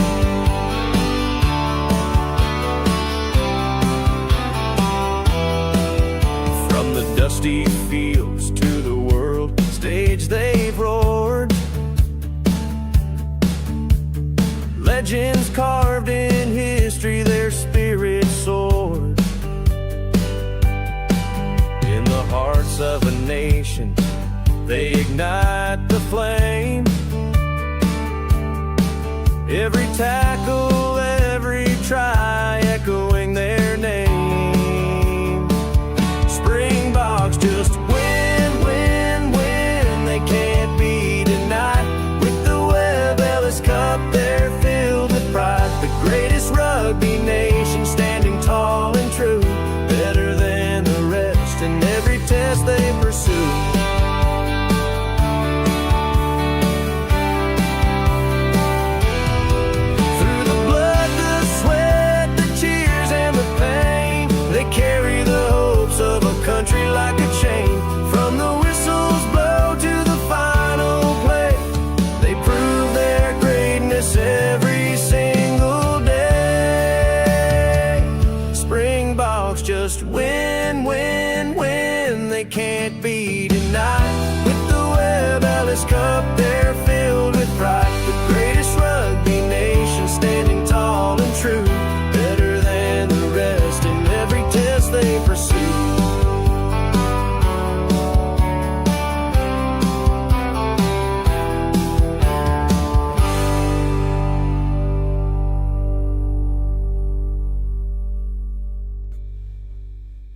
From the dusty fields to the legends carved in history, their spirits soared. In the hearts of a nation, they ignite the flame. Every tackle, every try, echoing their name. Springboks just win, win, win. They can't be denied. With the Webb Ellis Cup, they're filled with pride. The greatest rugby nation, standing tall and true, better than the rest in every test they pursue. Country like a chain, from the whistles blow to the final play. They prove their greatness every single day. Springboks just win, win, win. They can't be denied. With the Webb Ellis Cup, they're filled with pride. The greatest rugby nation, standing tall and true, better than the rest in every test they pursue.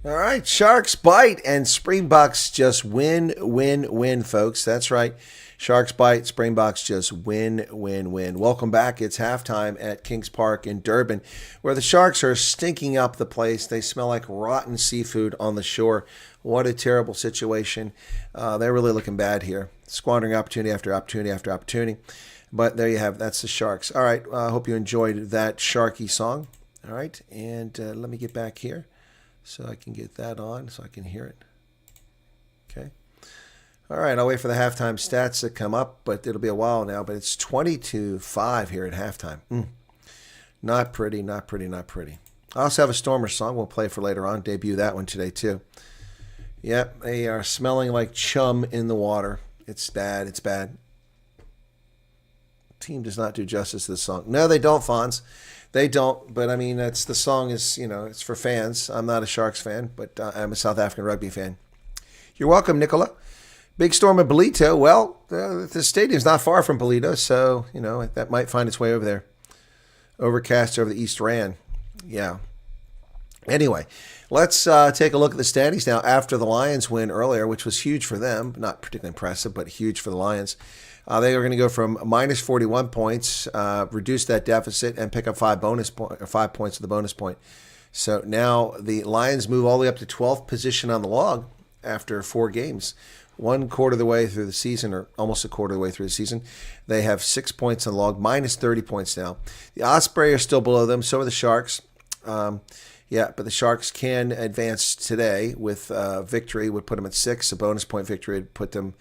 All right, Sharks bite and Springboks just win, win, win, folks. That's right. Sharks bite, Springboks just win, win, win. Welcome back. It's halftime at Kings Park in Durban, where the Sharks are stinking up the place. They smell like rotten seafood on the shore. What a terrible situation. They're really looking bad here, squandering opportunity after opportunity after opportunity. But there you have it. That's the Sharks. All right, I hope you enjoyed that Sharky song. All right, and let me get back here so I can get that on so I can hear it. Okay. All right, I'll wait for the halftime stats to come up, but it'll be a while now. But it's 20-5 here at halftime. Not pretty, not pretty, not pretty. I also have a Stormer song we'll play for later on. Debut that one today, too. Yep, they are smelling like chum in the water. It's bad, it's bad. Team does not do justice to the song. No, they don't, Fonz. They don't, but I mean, the song is, it's for fans. I'm not a Sharks fan, but I'm a South African rugby fan. You're welcome, Nicola. Big storm at Ballito. Well, the stadium's not far from Ballito, so, that might find its way over there. Overcast over the East Rand. Yeah. Anyway, let's take a look at the standings now after the Lions win earlier, which was huge for them. Not particularly impressive, but huge for the Lions. They are going to go from minus 41 points, reduce that deficit, and pick up 5 points of the bonus point. So now the Lions move all the way up to 12th position on the log after 4 games. 1 quarter of the way through the season, or almost a quarter of the way through the season. They have 6 points on the log, minus 30 points now. The Osprey are still below them, so are the Sharks. But the Sharks can advance today with victory, would put them at 6. A bonus point victory would put them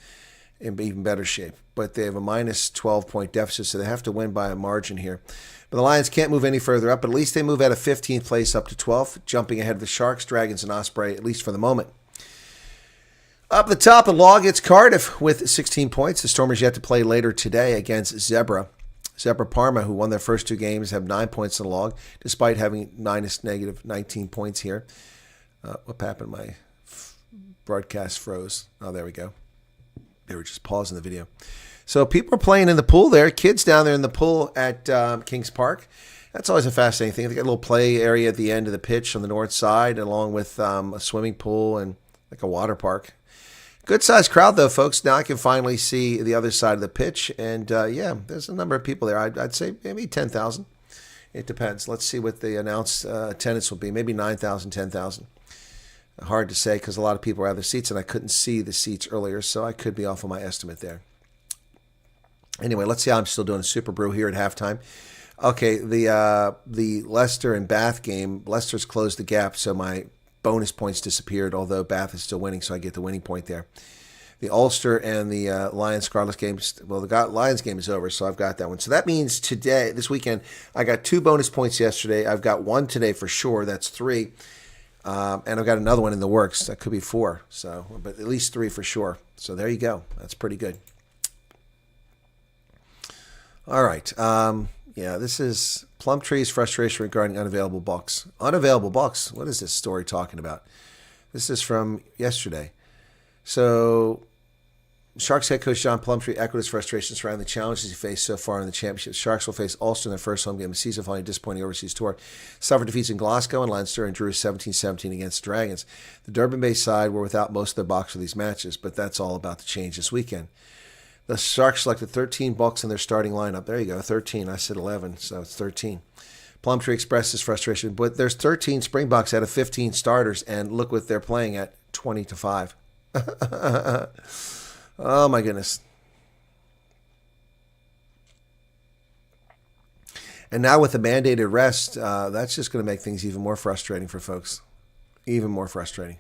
in even better shape. But they have a minus 12-point deficit, so they have to win by a margin here. But the Lions can't move any further up, but at least they move out of 15th place up to 12th, jumping ahead of the Sharks, Dragons, and Osprey, at least for the moment. Up the top of the log, it's Cardiff with 16 points. The Stormers yet to play later today against Zebra. Zebra Parma, who won their first 2 games, have 9 points in the log, despite having negative 19 points here. What happened? My broadcast froze. Oh, there we go. They were just pausing the video. So people are playing in the pool there. Kids down there in the pool at Kings Park. That's always a fascinating thing. They got a little play area at the end of the pitch on the north side, along with a swimming pool and like a water park. Good-sized crowd, though, folks. Now I can finally see the other side of the pitch. And, there's a number of people there. I'd say maybe 10,000. It depends. Let's see what the announced attendance will be. Maybe 9,000, 10,000. Hard to say because a lot of people are out of their seats, and I couldn't see the seats earlier, so I could be off on my estimate there. Anyway, let's see how I'm still doing a Super Brew here at halftime. Okay, the Leicester and Bath game, Leicester's closed the gap, so my bonus points disappeared, although Bath is still winning, so I get the winning point there. The Ulster and the Lions Scarlets games, well, the Lions game is over, so I've got that one. So that means this weekend, I got 2 bonus points yesterday. I've got 1 today for sure. That's 3. And I've got another one in the works. That could be 4. So, but at least 3 for sure. So there you go. That's pretty good. All right. This is Plumtree's frustration regarding unavailable bucks. Unavailable bucks? What is this story talking about? This is from yesterday. So, Sharks head coach John Plumtree echoed his frustration surrounding the challenges he faced so far in the championship. Sharks will face Ulster in their first home game of the season following a disappointing overseas tour. Suffered defeats in Glasgow and Leinster and drew 17-17 against the Dragons. The Durban-based side were without most of their box for these matches, but that's all about to change this weekend. The Sharks selected 13 bucks in their starting lineup. There you go, 13. I said 11, so it's 13. Plumtree expressed his frustration, but there's 13 Springboks out of 15 starters, and look what they're playing at, 20-5. Oh, my goodness. And now with the mandated rest, that's just going to make things even more frustrating for folks. Even more frustrating.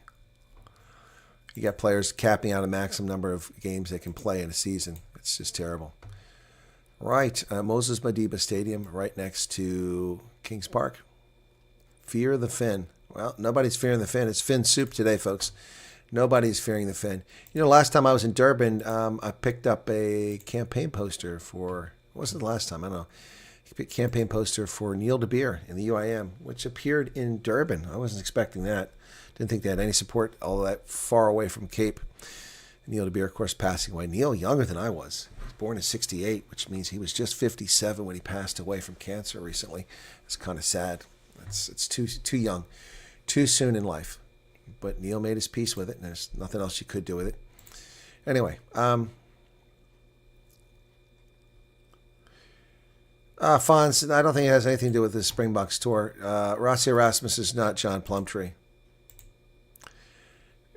You got players capping out a maximum number of games they can play in a season. It's just terrible. Right, Moses Madiba Stadium right next to Kings Park. Fear the Finn. Well, nobody's fearing the Finn. It's Finn soup today, folks. Nobody's fearing the Finn. You know, last time I was in Durban, I picked up a campaign poster for, what was it the last time? I don't know. A campaign poster for Neil De Beer in the UIM, which appeared in Durban. I wasn't expecting that. Didn't think they had any support all that far away from Cape. Neil De Beer, of course, passing away. Neil, younger than I was. He was born in 1968, which means he was just 57 when he passed away from cancer recently. It's kind of sad. It's too young, too soon in life. But Neil made his peace with it, and there's nothing else you could do with it. Anyway, Fonz, I don't think it has anything to do with the Springboks tour. Rossi Erasmus is not John Plumtree.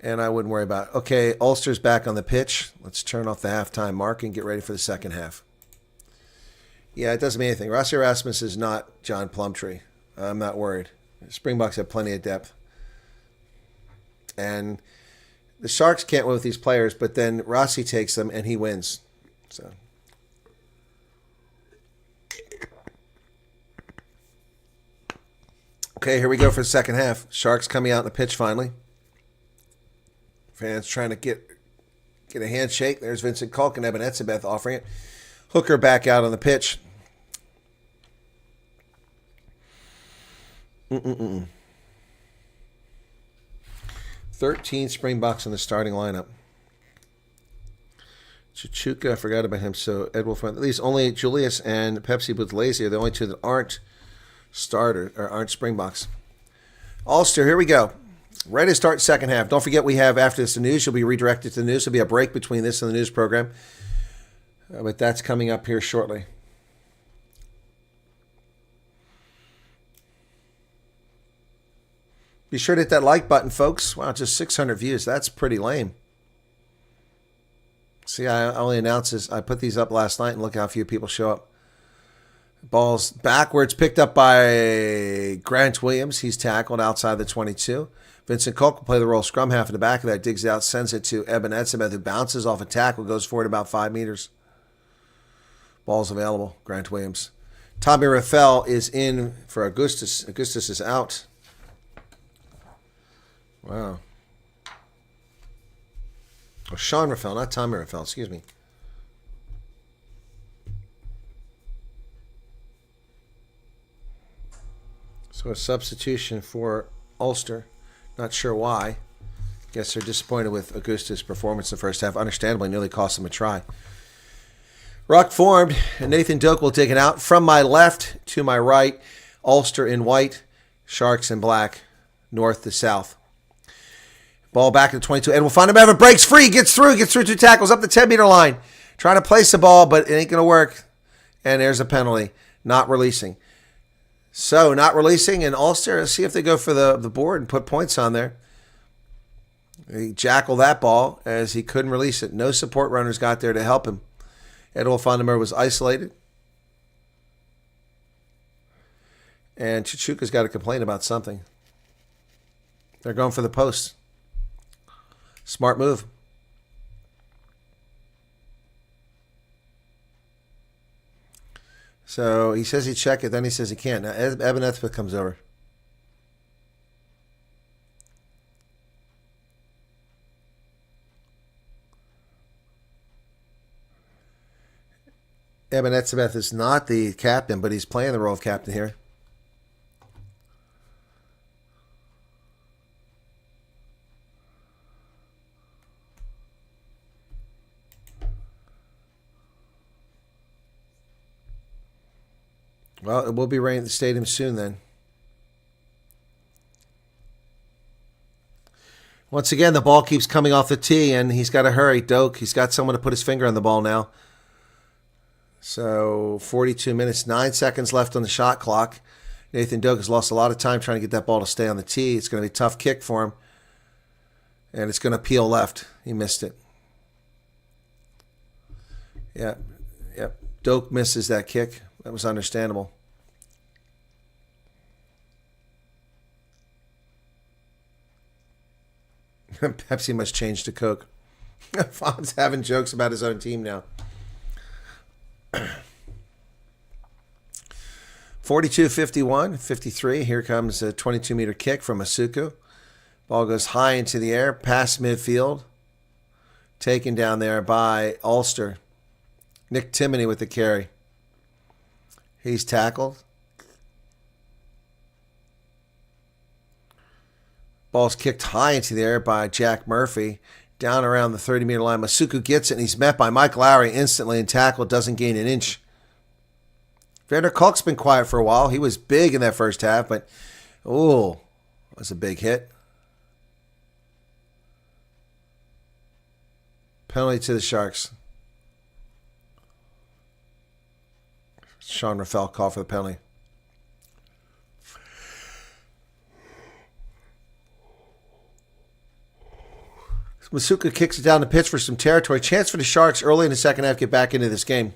And I wouldn't worry about it. Okay, Ulster's back on the pitch. Let's turn off the halftime mark and get ready for the second half. Yeah, it doesn't mean anything. Rossi Erasmus is not John Plumtree. I'm not worried. Springboks have plenty of depth. And the Sharks can't win with these players, but then Rossi takes them and he wins. So, okay, here we go for the second half. Sharks coming out on the pitch finally. Fans trying to get a handshake. There's Vincent Culk and Eben Etzebeth offering it. Hooker back out on the pitch. 13 Springboks in the starting lineup. Chichuka, I forgot about him. So Ed Wolf, at least only Julius and Pepsi Buthelezi are the only two that aren't starter or aren't Springboks. Ulster, here we go. Ready to start second half. Don't forget we have after this the news. You'll be redirected to the news. There'll be a break between this and the news program. But that's coming up here shortly. Be sure to hit that like button, folks. Wow, just 600 views. That's pretty lame. See, I only announced this. I put these up last night, and look how few people show up. Ball's backwards, picked up by Grant Williams. He's tackled outside the 22. Vincent Culk will play the role scrum half in the back of that, digs out, sends it to Eben Etzebeth, who bounces off a tackle, goes forward about 5 meters. Ball's available, Grant Williams. Tommy Raffel is in for Augustus. Augustus is out. Wow. Oh, Sean Raffel, not Tommy Raffel, excuse me. So a substitution for Ulster. Not sure why. Guess they're disappointed with Augustus' performance in the first half. Understandably, nearly cost them a try. Ruck formed, and Nathan Doak will take it out. From my left to my right, Ulster in white, Sharks in black, north to south. Ball back to the 22. And we'll find him. Evan breaks free, gets through 2 tackles up the 10-meter line. Trying to place the ball, but it ain't going to work. And there's a penalty. Not releasing. So, not releasing, and Ulster, let's see if they go for the board and put points on there. He jackled that ball as he couldn't release it. No support runners got there to help him. Edwin Fondemer was isolated. And Chichuka's got to complain about something. They're going for the post. Smart move. So he says he'd check it, then he says he can't. Now Eben Etzebeth comes over. Eben Etzebeth is not the captain, but he's playing the role of captain here. Well, it will be raining at the stadium soon then. Once again, the ball keeps coming off the tee, and he's got to hurry. Doak, he's got someone to put his finger on the ball now. So 42 minutes, 9 seconds left on the shot clock. Nathan Doak has lost a lot of time trying to get that ball to stay on the tee. It's going to be a tough kick for him. And it's going to peel left. He missed it. Yep. Doak misses that kick. That was understandable. Pepsi must change to Coke. Fon's having jokes about his own team now. 42-51, 53. Here comes a 22-meter kick from Masuku. Ball goes high into the air, past midfield. Taken down there by Ulster. Nick Timoney with the carry. He's tackled. Ball's kicked high into the air by Jack Murphy. Down around the 30-meter line. Masuku gets it, and he's met by Mike Lowry instantly and tackled. Doesn't gain an inch. Vander Kalk's been quiet for a while. He was big in that first half, but, that was a big hit. Penalty to the Sharks. Sean Raffel called for the penalty. Masuka kicks it down the pitch for some territory. Chance for the Sharks early in the second half to get back into this game.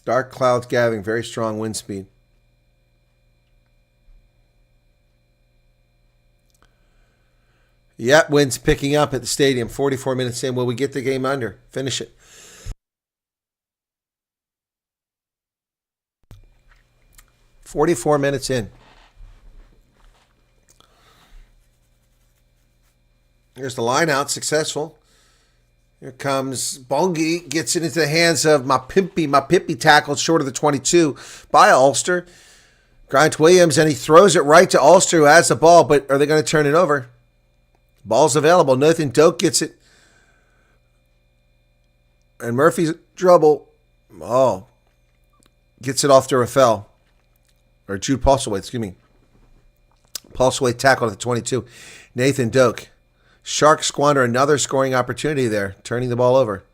Dark clouds gathering, very strong wind speed. Yep, wind's picking up at the stadium. 44 minutes in. Will we get the game under? Finish it. $44 in. Here's the line out, successful. Here comes Bongi, gets it into the hands of Pimpy tackled short of the 22 by Ulster. Grant Williams, and he throws it right to Ulster, who has the ball, but are they going to turn it over? Ball's available. Nathan Doak gets it. And Murphy's trouble. Gets it off to Raffel. Or Jude Postlewaite, excuse me. Postlewaite tackled at the 22. Nathan Doak. Sharks squander another scoring opportunity there, turning the ball over.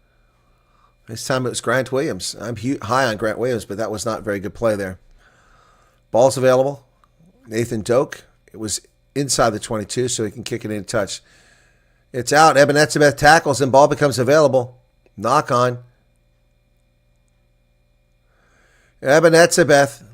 This time it was Grant Williams. I'm high on Grant Williams, but that was not very good play there. Ball's available. Nathan Doak. It was inside the 22, so he can kick it in touch. It's out. Eben Etzebeth tackles, and ball becomes available. Knock on. Eben Etzebeth.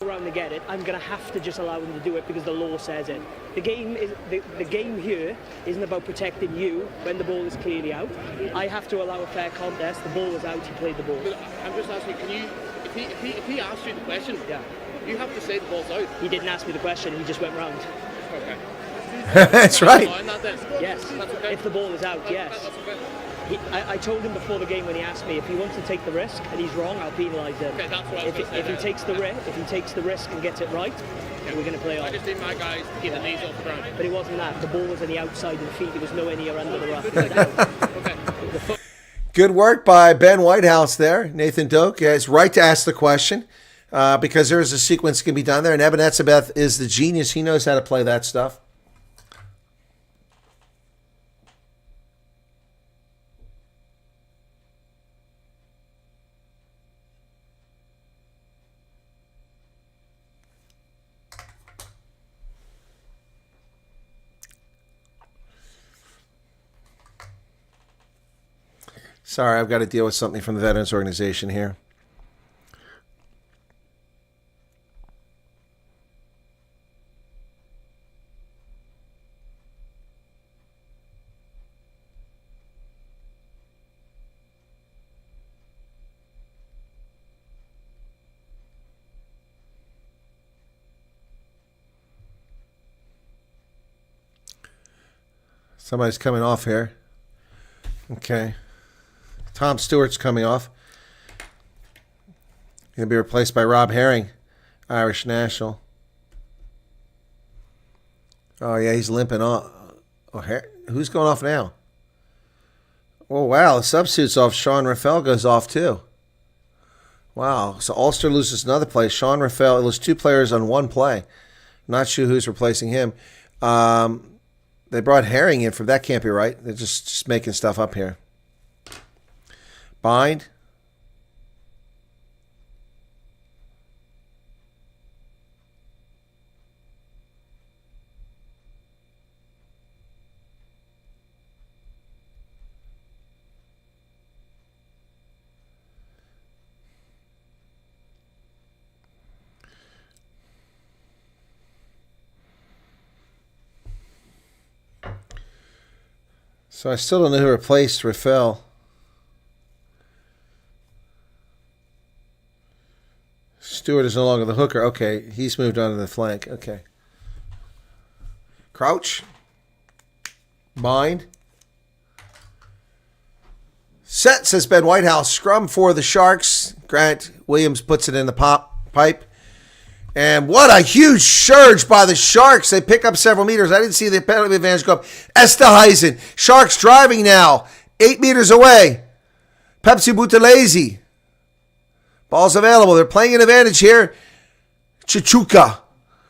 Around to get it, I'm going to have to just allow him to do it because the law says it. The game is the game here isn't about protecting you when the ball is clearly out. I have to allow a fair contest. The ball was out. He played the ball. But I'm just asking, can you, if he asks you the question, Yeah. you have to say the ball's out. He didn't ask me the question. He just went round. Okay. That's right. Yes. Yes. That's okay. If the ball is out, yes. That's okay. I told him before the game when he asked me if he wants to take the risk and he's wrong, I'll penalise him. Okay, that's what I was gonna say If he then. takes the risk and gets it right, we're going to play on. I just need my guys to keep the knees off the ground. But it wasn't that. The ball was on the outside of the feet. There was nowhere near under the rough. Okay. Good work by Ben Whitehouse there. Nathan Doak is right to ask the question because there is a sequence that can be done there. And Eben Etzebeth is the genius. He knows how to play that stuff. Sorry, I've got to deal with something from the Veterans Organization here. Somebody's coming off here. Okay. Tom Stewart's coming off. He'll be replaced by Rob Herring, Irish national. Oh, yeah, he's limping off. Oh, who's going off now? Oh, wow, the substitute's off. Sean Raphael goes off, too. Wow, so Ulster loses another play. Sean Raphael, it was 2 players on 1 play. Not sure who's replacing him. They brought Herring in from, that can't be right. They're just making stuff up here. Bind. So I still don't know who replaced Raphael. Stewart is no longer the hooker. Okay, he's moved on to the flank. Okay. Crouch. Bind. Set, says Ben Whitehouse. Scrum for the Sharks. Grant Williams puts it in the pipe. And what a huge surge by the Sharks. They pick up several meters. I didn't see the penalty advantage go up. Esterhuizen. Sharks driving now. 8 meters away. Pepsi Buthelezi. Ball's available. They're playing an advantage here. Chichuka.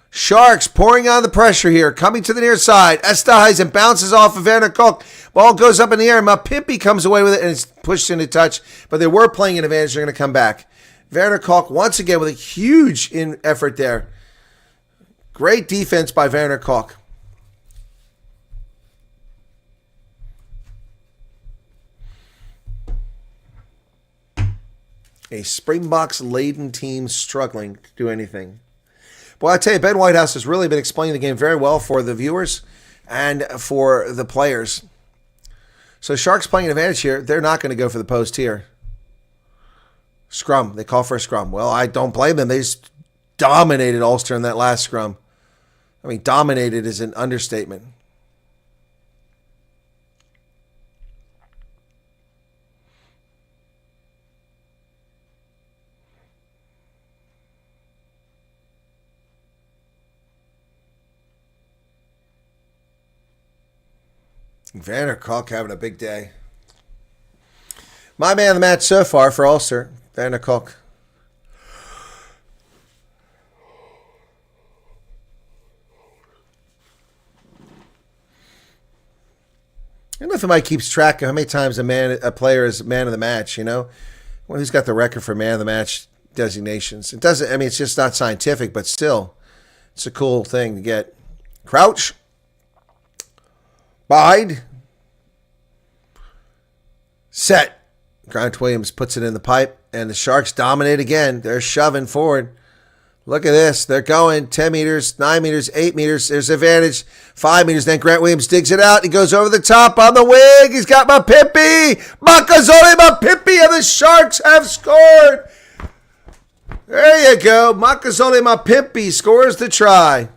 Sharks pouring on the pressure here. Coming to the near side. Esterhuizen bounces off of Werner Koch. Ball goes up in the air. Mapimpi comes away with it and it's pushed into touch. But they were playing an advantage. They're going to come back. Werner Koch once again with a huge effort there. Great defense by Werner Koch. A Springboks-laden team struggling to do anything. Boy, I tell you, Ben Whitehouse has really been explaining the game very well for the viewers and for the players. So Sharks playing an advantage here. They're not going to go for the post here. Scrum. They call for a scrum. Well, I don't blame them. They just dominated Ulster in that last scrum. I mean, dominated is an understatement. Werner Koch having a big day. My man of the match so far for Ulster, Werner Koch. I don't know if anybody keeps track of how many times a player is man of the match, you know? Well, who's got the record for man of the match designations? It doesn't, I mean, it's just not scientific, but still, it's a cool thing to get. Crouch. Bide. Set. Grant Williams puts it in the pipe, and the Sharks dominate again. They're shoving forward. Look at this. They're going 10 meters, 9 meters, 8 meters. There's advantage. 5 meters. Then Grant Williams digs it out. He goes over the top on the wing. He's got Mapimpi. Makazole Mapimpi, and the Sharks have scored. There you go. Makazole Mapimpi scores the try.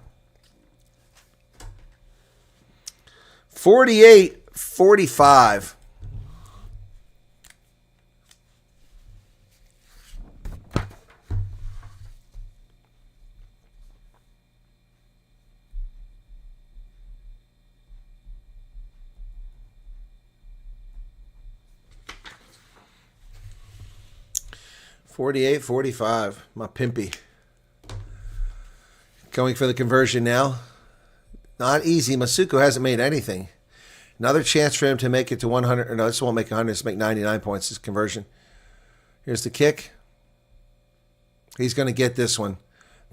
48-45. Mapimpi. Going for the conversion now. Not easy. Masuku hasn't made anything. Another chance for him to make it to 100. Or no, this won't make 100. This will make 99 points, this conversion. Here's the kick. He's going to get this one.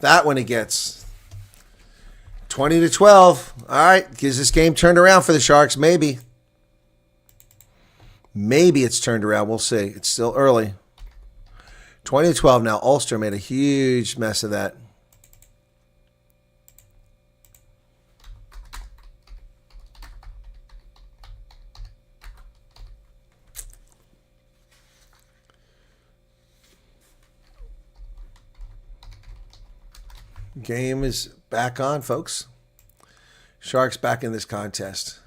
That one he gets. 20-12. All right. Gives this game turned around for the Sharks. Maybe. Maybe it's turned around. We'll see. It's still early. 20-12 now. Ulster made a huge mess of that. Game is back on, folks. Sharks back in this contest.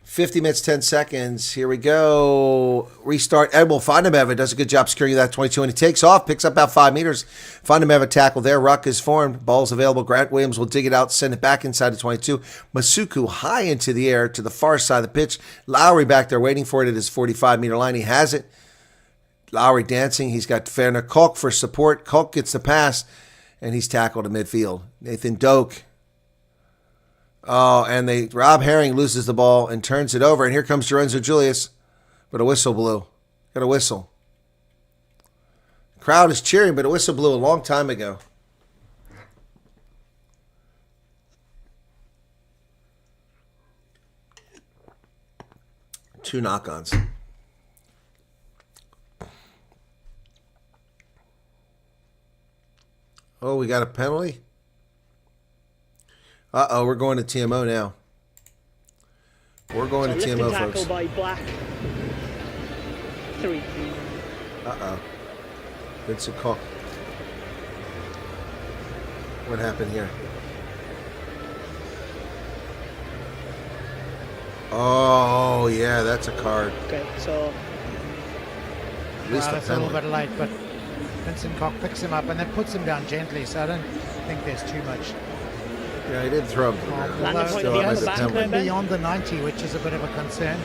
50 minutes, 10 seconds. Here we go. Restart. Edwin Fondemeva does a good job securing that 22, and he takes off, picks up about 5 meters. Fondemeva tackle there. Ruck is formed. Ball's available. Grant Williams will dig it out, send it back inside the 22. Masuku high into the air to the far side of the pitch. Lowry back there waiting for it at his 45-meter line. He has it. Lowry dancing. He's got Ferner Koch for support. Koch gets the pass, and he's tackled in midfield. Nathan Doak. Oh, and Rob Herring loses the ball and turns it over. And here comes Lorenzo Julius. But a whistle blew. Got a whistle. Crowd is cheering, but a whistle blew a long time ago. Two knock-ons. Oh, we got a penalty? Uh-oh, we're going to TMO now. We're going to TMO, tackle folks. by Black. 3. Uh-oh. Vincent Koch. What happened here? Oh, yeah, that's a card. Okay, so... At least Well, a it's a little penalty. bit late, but Vincent Koch picks him up and then puts him down gently, so I don't think there's too much. Yeah, he didn't throw him to the ground. Landing point Still of the might upper be back penalty. there, Ben? Beyond the 90, which is a bit of a concern.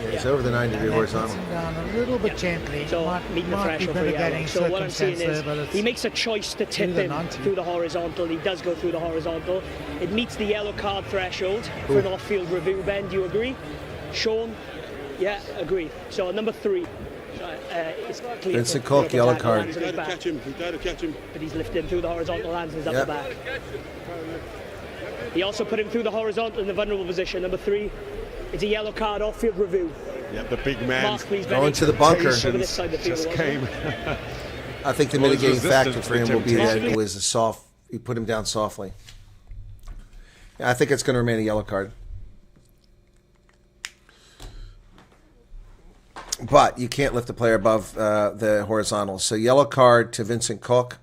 Yeah, he's over the 90-degree And then puts horizontal. him down a little bit gently. So might meet the be threshold for yellow. mitigating So what I'm seeing circumstance is there, but it's he makes a choice to tip the him 90. through the horizontal. He does go through the horizontal. It meets the yellow card threshold for an off-field review. Ben, do you agree? Sean? Yeah, agree. So number 3. It's clear. Vincent for Koch, yellow tackle, card. lands on his back. You've got to catch him. But he's lifted him through the horizontal, lands on his upper Yep. back. He also put him through the horizontal in the vulnerable position. Number 3. It's a yellow card off-field review. Yeah, the big man. Mark, please, Going Benny. to the bunker. Over this side of the field, Just wasn't it? came. I think the Well, his mitigating factor resistance for him to will be that temptation. it was a soft. He put him down softly. Yeah, I think it's going to remain a yellow card. But you can't lift the player above the horizontal. So yellow card to Vincent Koch.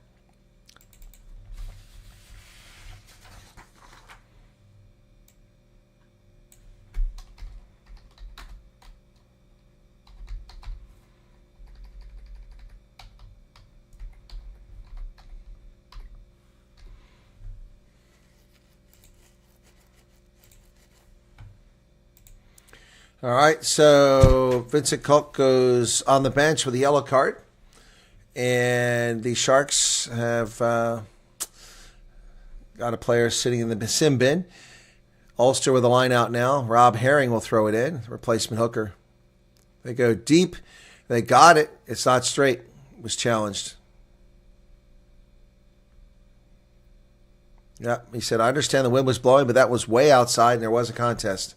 All right, so Vincent Koch goes on the bench with a yellow card. And the Sharks have got a player sitting in the sim bin. Ulster with a line out now. Rob Herring will throw it in, replacement hooker. They go deep. They got it. It's not straight. It was challenged. Yep, he said, I understand the wind was blowing, but that was way outside and there was a contest.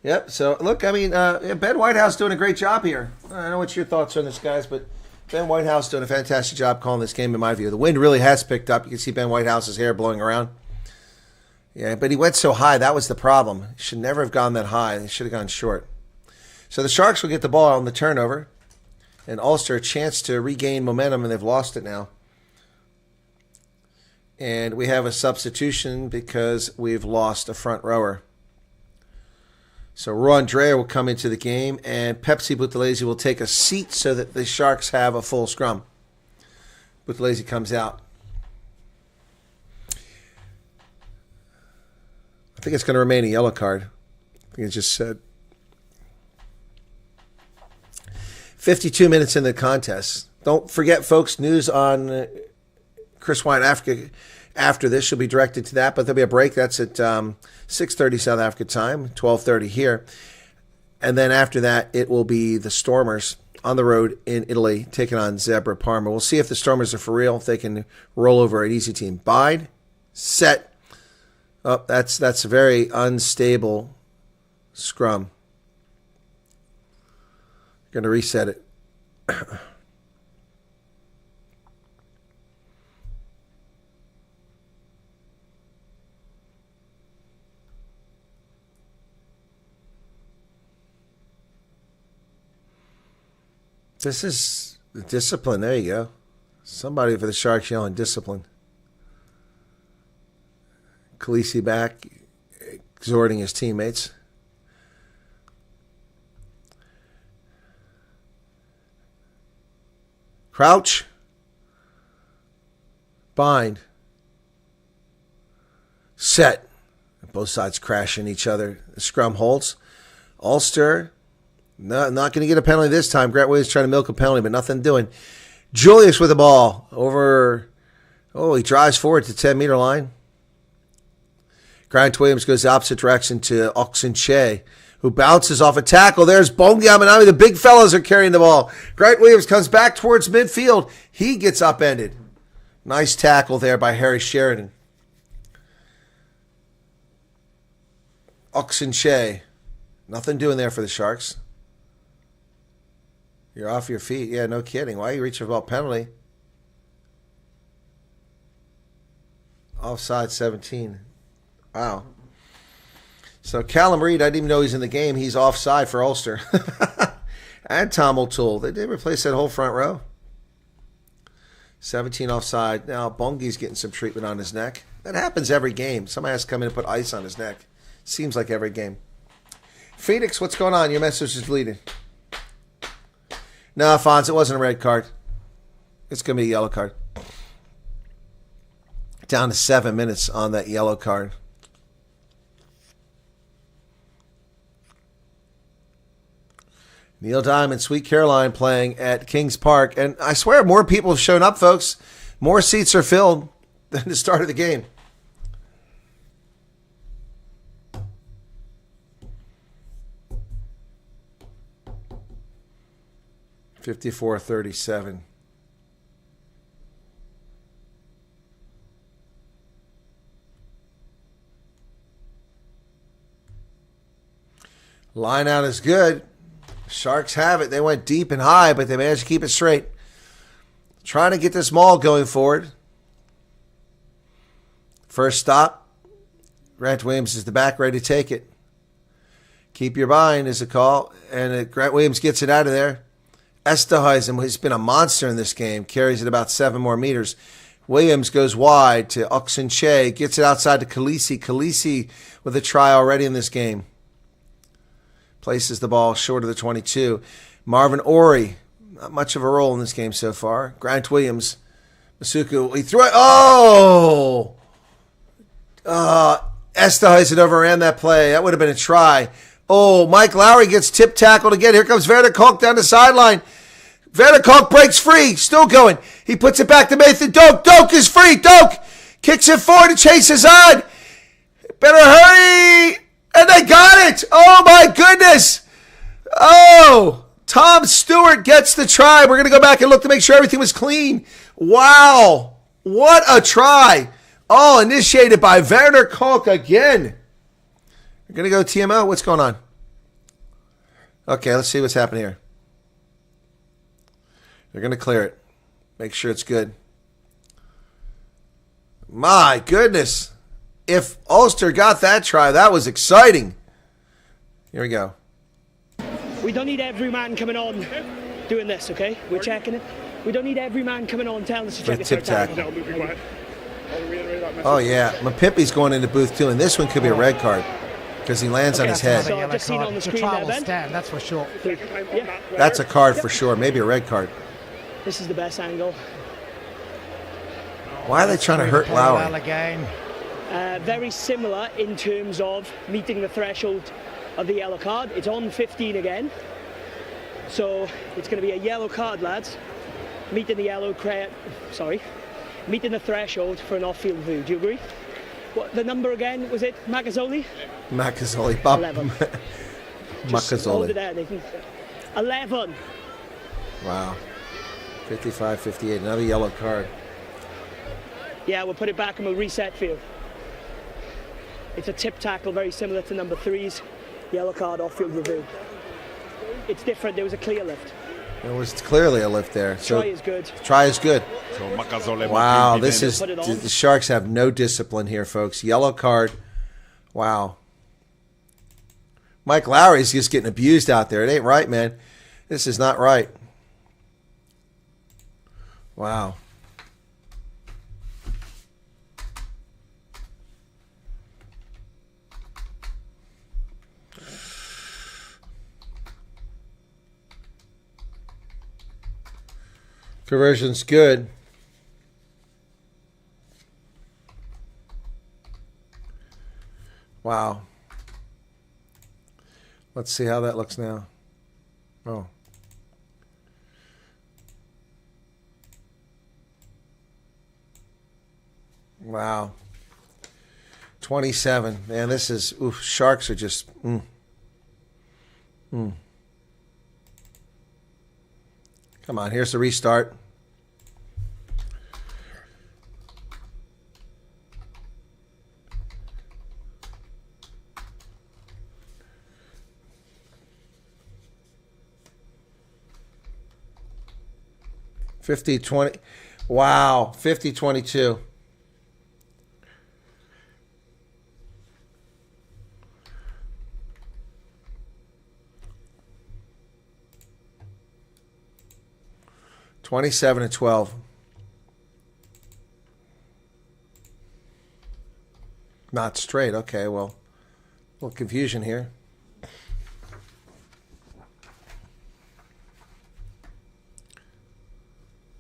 Yep, so look, I mean, Ben Whitehouse doing a great job here. I don't know what your thoughts are on this, guys, but Ben Whitehouse doing a fantastic job calling this game in my view. The wind really has picked up. You can see Ben Whitehouse's hair blowing around. Yeah, but he went so high. That was the problem. He should never have gone that high. He should have gone short. So the Sharks will get the ball on the turnover. And Ulster a chance to regain momentum, and they've lost it now. And we have a substitution because we've lost a front rower. So Ron Dreyer will come into the game, and Pepsi Buthelezi will take a seat so that the Sharks have a full scrum. Buthelezi comes out. I think it's going to remain a yellow card. I think it just said. 52 minutes in the contest. Don't forget, folks, news on Chris Wyatt Africa after this. She'll be directed to that, but there'll be a break. That's at 6:30 South Africa time, 12:30 here. And then after that, it will be the Stormers on the road in Italy taking on Zebra Parma. We'll see if the Stormers are for real, if they can roll over an easy team. Bide, set. Oh, that's a very unstable scrum. Going to reset it. This is discipline. There you go. Somebody for the Sharks yelling discipline. Khaleesi back, exhorting his teammates. Crouch. Bind. Set. Both sides crashing each other. The scrum holds. Ulster. Not going to get a penalty this time. Grant Williams trying to milk a penalty, but nothing doing. Julius with the ball. Over. Oh, he drives forward to 10-meter line. Grant Williams goes the opposite direction to Oxenche, who bounces off a tackle. There's Bongi Amanami. The big fellas are carrying the ball. Grant Williams comes back towards midfield. He gets upended. Nice tackle there by Harry Sheridan. Oxenche. Nothing doing there for the Sharks. You're off your feet. Yeah, no kidding. Why are you reaching for a ball penalty? Offside 17. Wow. So Callum Reid, I didn't even know he's in the game. He's offside for Ulster. And Tom O'Toole. They did replace that whole front row. 17 offside. Now Bongi's getting some treatment on his neck. That happens every game. Somebody has to come in and put ice on his neck. Seems like every game. Phoenix, what's going on? Your message is bleeding. No, Fonz, it wasn't a red card. It's going to be a yellow card. Down to 7 minutes on that yellow card. Neil Diamond, Sweet Caroline playing at Kings Park. And I swear more people have shown up, folks. More seats are filled than the start of the game. $54-37. Line out is good. Sharks have it. They went deep and high, but they managed to keep it straight. Trying to get this maul going forward. First stop. Grant Williams is the back, ready to take it. Keep your bind is a call. And Grant Williams gets it out of there. Esterhuizen, who's been a monster in this game, carries it about 7 more meters. Williams goes wide to Oxenche, gets it outside to Khaleesi. Khaleesi with a try already in this game. Places the ball short of the 22. Marvin Ori, not much of a role in this game so far. Grant Williams, Masuku, he threw it. Oh! Esterhuizen overran that play. That would have been a try. Oh, Mike Lowry gets tip tackled again. Here comes Werner Kolk down the sideline. Werner Kolk breaks free. Still going. He puts it back to Nathan Doak. Doak is free. Doak kicks it forward to Chase's on. Better hurry. And they got it. Oh, my goodness. Oh, Tom Stewart gets the try. We're going to go back and look to make sure everything was clean. Wow. What a try. Oh, initiated by Werner Kolk again. You're going to go TMO? What's going on? Okay, let's see what's happening here. They're going to clear it. Make sure it's good. My goodness. If Ulster got that try, that was exciting. Here we go. We don't need every man coming on doing this, okay? We're checking it. We don't need every man coming on telling us to check it. Tip tackle. Oh, yeah. Mapimpi's going into booth too, and this one could be a red card because he lands on his head. So I've just seen on the screen there, Ben. Stand, that's for sure. Yeah. That's a card for sure. Maybe a red card. This is the best angle. Why are they trying to hurt Lowry? Again. Very similar in terms of meeting the threshold of the yellow card. It's on 15 again. So it's going to be a yellow card, lads. Meeting the threshold for an off-field view. Do you agree? What the number again? Was it Macazzoli? Macazzoli. Bob. 11. Macazzoli. Hold it there, Nathan. 11. Wow. 55-58. Another yellow card. Yeah, we'll put it back and we'll reset for you. It's a tip tackle, very similar to number 3's yellow card off-field review. It's different. There was a clear lift. There was clearly a lift there. So try is good. Try is good. So Wow, this is the Sharks have no discipline here, folks. Yellow card. Wow. Mike Lowry's just getting abused out there. It ain't right, man. This is not right. Wow. Conversion's good. Wow. Let's see how that looks now. Oh. Wow. 27. Man, this is... Oof, Sharks are just... Come on, here's the restart. $50-20. Wow, 50-22. $27-12. Not straight. Okay, well, a little confusion here.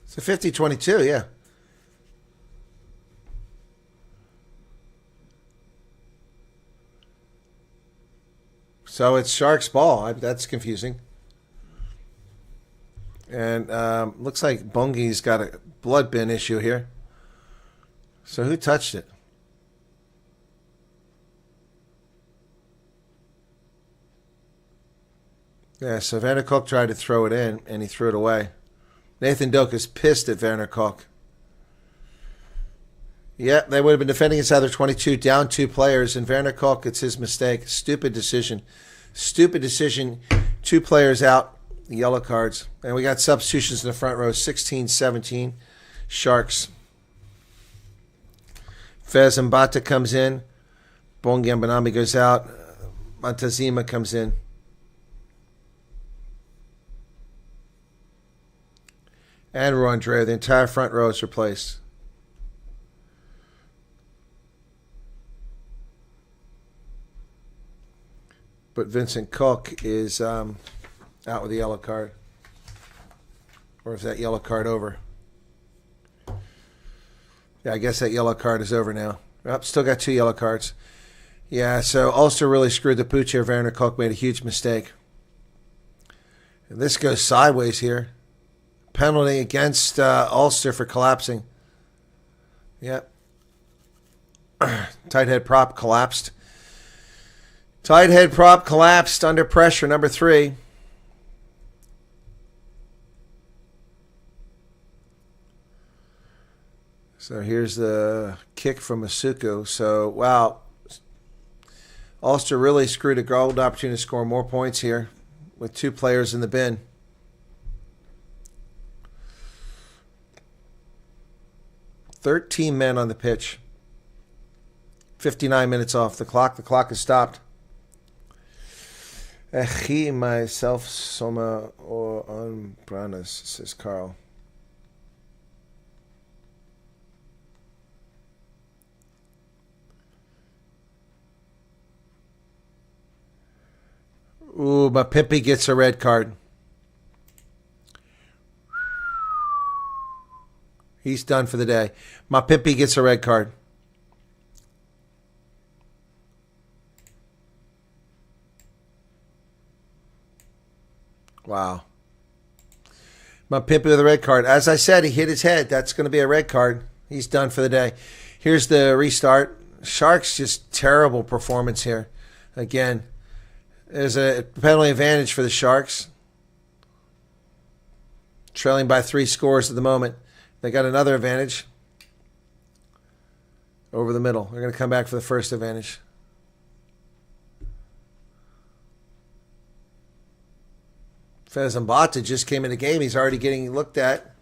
It's a 50-22, yeah. So it's Sharks ball. That's confusing. And looks like Bunge's got a blood bin issue here. So who touched it? Yeah, so Vanderkolk tried to throw it in, and he threw it away. Nathan Doak is pissed at Vanderkolk. Yeah, they would have been defending against either 22, down 2 players, and Vanderkolk, it's his mistake. Stupid decision. Stupid decision. 2 players out, yellow cards. And we got substitutions in the front row, 16-17, Sharks. Fez Mbata comes in. Bongi Mbanambi goes out. Montezuma comes in. And Rondre, the entire front row is replaced. But Vincent Cook is out with the yellow card. Or is that yellow card over? Yeah, I guess that yellow card is over now. Oh, still got 2 yellow cards. Yeah, so Ulster really screwed the pooch here. Werner Cook made a huge mistake. And this goes sideways here. Penalty against Ulster for collapsing. Yep. Tight head prop collapsed. Tight head prop collapsed under pressure, number 3. So here's the kick from Masuku. So, wow. Ulster really screwed a gold opportunity to score more points here with 2 players in the bin. 13 men on the pitch. 59 minutes off the clock. The clock is stopped. He, myself, Soma, or on Branas, says Carl. Ooh, but Pippi gets a red card. He's done for the day. Mapimpi gets a red card. Wow. Mapimpi with a red card. As I said, he hit his head. That's going to be a red card. He's done for the day. Here's the restart. Sharks, just terrible performance here. Again, there's a penalty advantage for the Sharks. Trailing by 3 scores at the moment. They got another advantage over the middle. They're going to come back for the first advantage. Fez Mbata just came in the game. He's already getting looked at.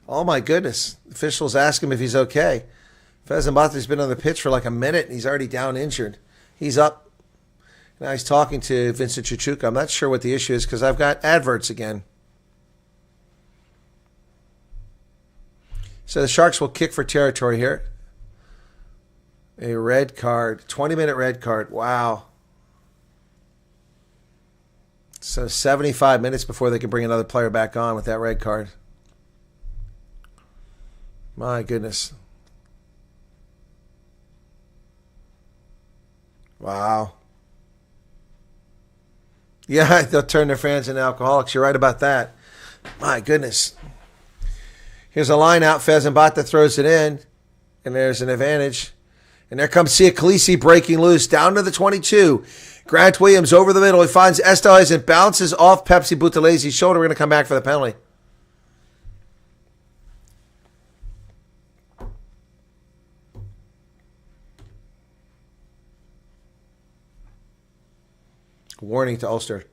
Oh, my goodness. Officials ask him if he's okay. Fez Mbata's been on the pitch for like a minute, and he's already down injured. He's up. Now he's talking to Vincent Chuchuka. I'm not sure what the issue is because I've got adverts again. So the Sharks will kick for territory here. A red card. 20-minute red card. Wow. So 75 minutes before they can bring another player back on with that red card. My goodness. Wow. Yeah, they'll turn their fans into alcoholics. You're right about that. My goodness. Here's a line out. Fezambata throws it in, and there's an advantage. And there comes Sia Khaleesi breaking loose down to the 22. Grant Williams over the middle. He finds Estelez and bounces off Pepsi Butalese's shoulder. We're going to come back for the penalty. Warning to Ulster.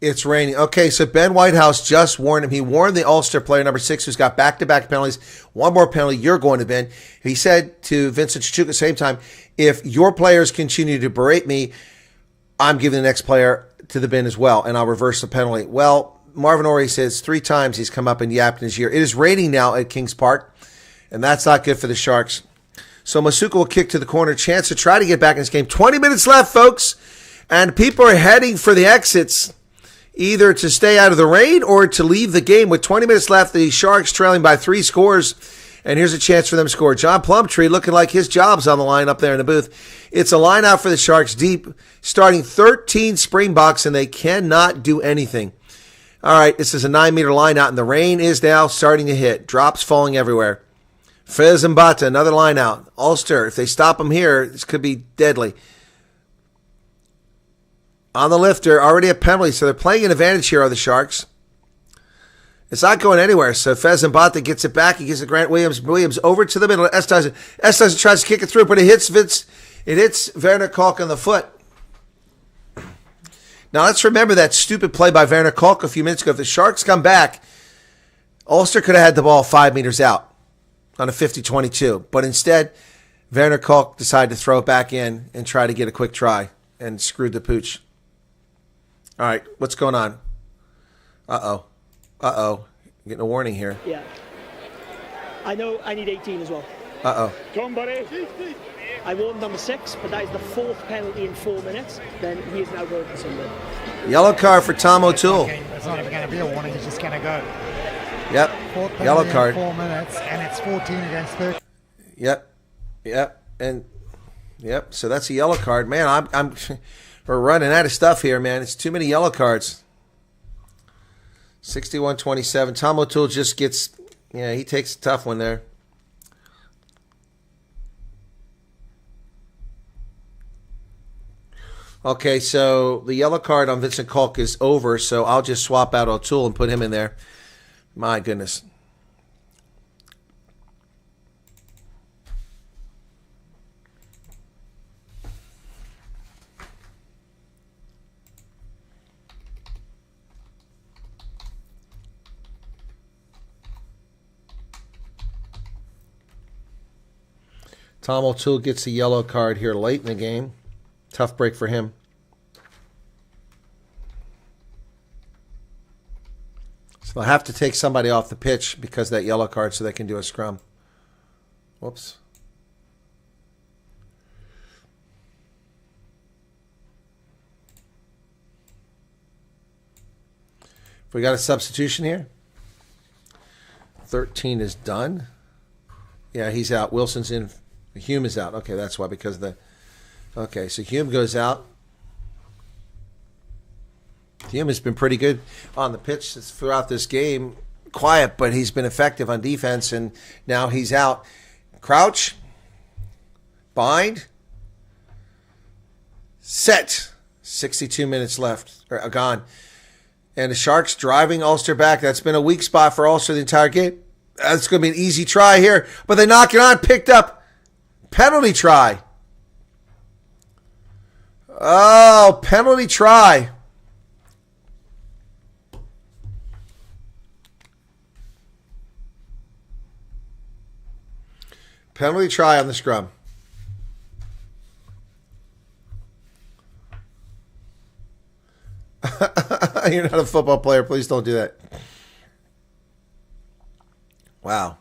It's raining. Okay, so Ben Whitehouse just warned him. He warned the Ulster player, number 6, who's got back-to-back penalties. One more penalty, you're going to Ben. He said to Vincent Chichuk at the same time, if your players continue to berate me, I'm giving the next player to the bin as well, and I'll reverse the penalty. Well, Marvin Orey says 3 times he's come up and yapped in his ear. It is raining now at Kings Park, and that's not good for the Sharks. So Masuka will kick to the corner. Chance to try to get back in this game. 20 minutes left, folks, and people are heading for the exits, either to stay out of the rain or to leave the game. With 20 minutes left, the Sharks trailing by 3 scores. And here's a chance for them to score. John Plumtree looking like his job's on the line up there in the booth. It's a line out for the Sharks deep, starting 13 Springboks, and they cannot do anything. All right, this is a 9-meter line out, and the rain is now starting to hit. Drops falling everywhere. Fezambata, another line out. Ulster, if they stop them here, this could be deadly. On the lifter, already a penalty, so they're playing an advantage here, are the Sharks. It's not going anywhere, so Fezambata gets it back. He gives it to Grant Williams. Williams over to the middle. Estesen tries to kick it through, but it hits Werner Kalk on the foot. Now, let's remember that stupid play by Werner Kalk a few minutes ago. If the Sharks come back, Ulster could have had the ball 5 meters out on a 50-22. But instead, Werner Kalk decided to throw it back in and try to get a quick try and screwed the pooch. All right, what's going on? Uh-oh. Getting a warning here. Yeah. I know I need 18 as well. Uh-oh. Come on, buddy. I warned number 6, but that is the 4th penalty in 4 minutes. Then he is now going for something. Yellow card for Tom O'Toole. It's not even going to be a warning. He's just going to go. Yep. Yellow card. 4 minutes, and it's 14 against 13. Yep. So that's a yellow card, man. I'm we're running out of stuff here, man. It's too many yellow cards. 61-27. Tom O'Toole just gets, he takes a tough one there. Okay, so the yellow card on Vincent Kalk is over, so I'll just swap out O'Toole and put him in there. My goodness. Tom O'Toole gets the yellow card here late in the game. Tough break for him. So they'll have to take somebody off the pitch because of that yellow card so they can do a scrum. Whoops. We got a substitution here. 13 is done. Yeah, he's out. Wilson's in. Hume is out. Okay, that's why, because the... Okay, so Hume goes out. Hume has been pretty good on the pitch throughout this game. Quiet, but he's been effective on defense, and now he's out. Crouch. Bind. Set. 62 minutes left. Gone. And the Sharks driving Ulster back. That's been a weak spot for Ulster the entire game. That's going to be an easy try here. But they knock it on. Picked up. Penalty try. Oh, penalty try. Penalty try on the scrum. You're not a football player. Please don't do that. Wow.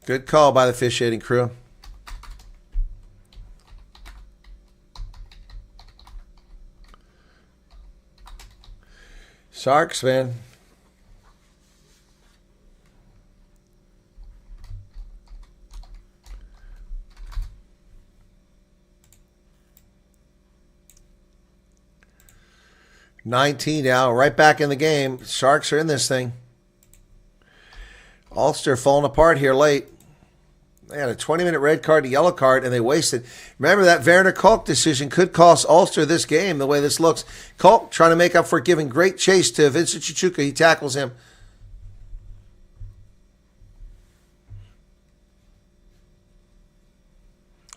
Good call by the officiating crew. Sharks, man. $19 now, right back in the game. Sharks are in this thing. Ulster falling apart here late. They had a 20-minute red card, a yellow card, and they wasted. Remember, that Werner Kolk decision could cost Ulster this game, the way this looks. Kolk trying to make up for giving great chase to Vincent Chichuka. He tackles him.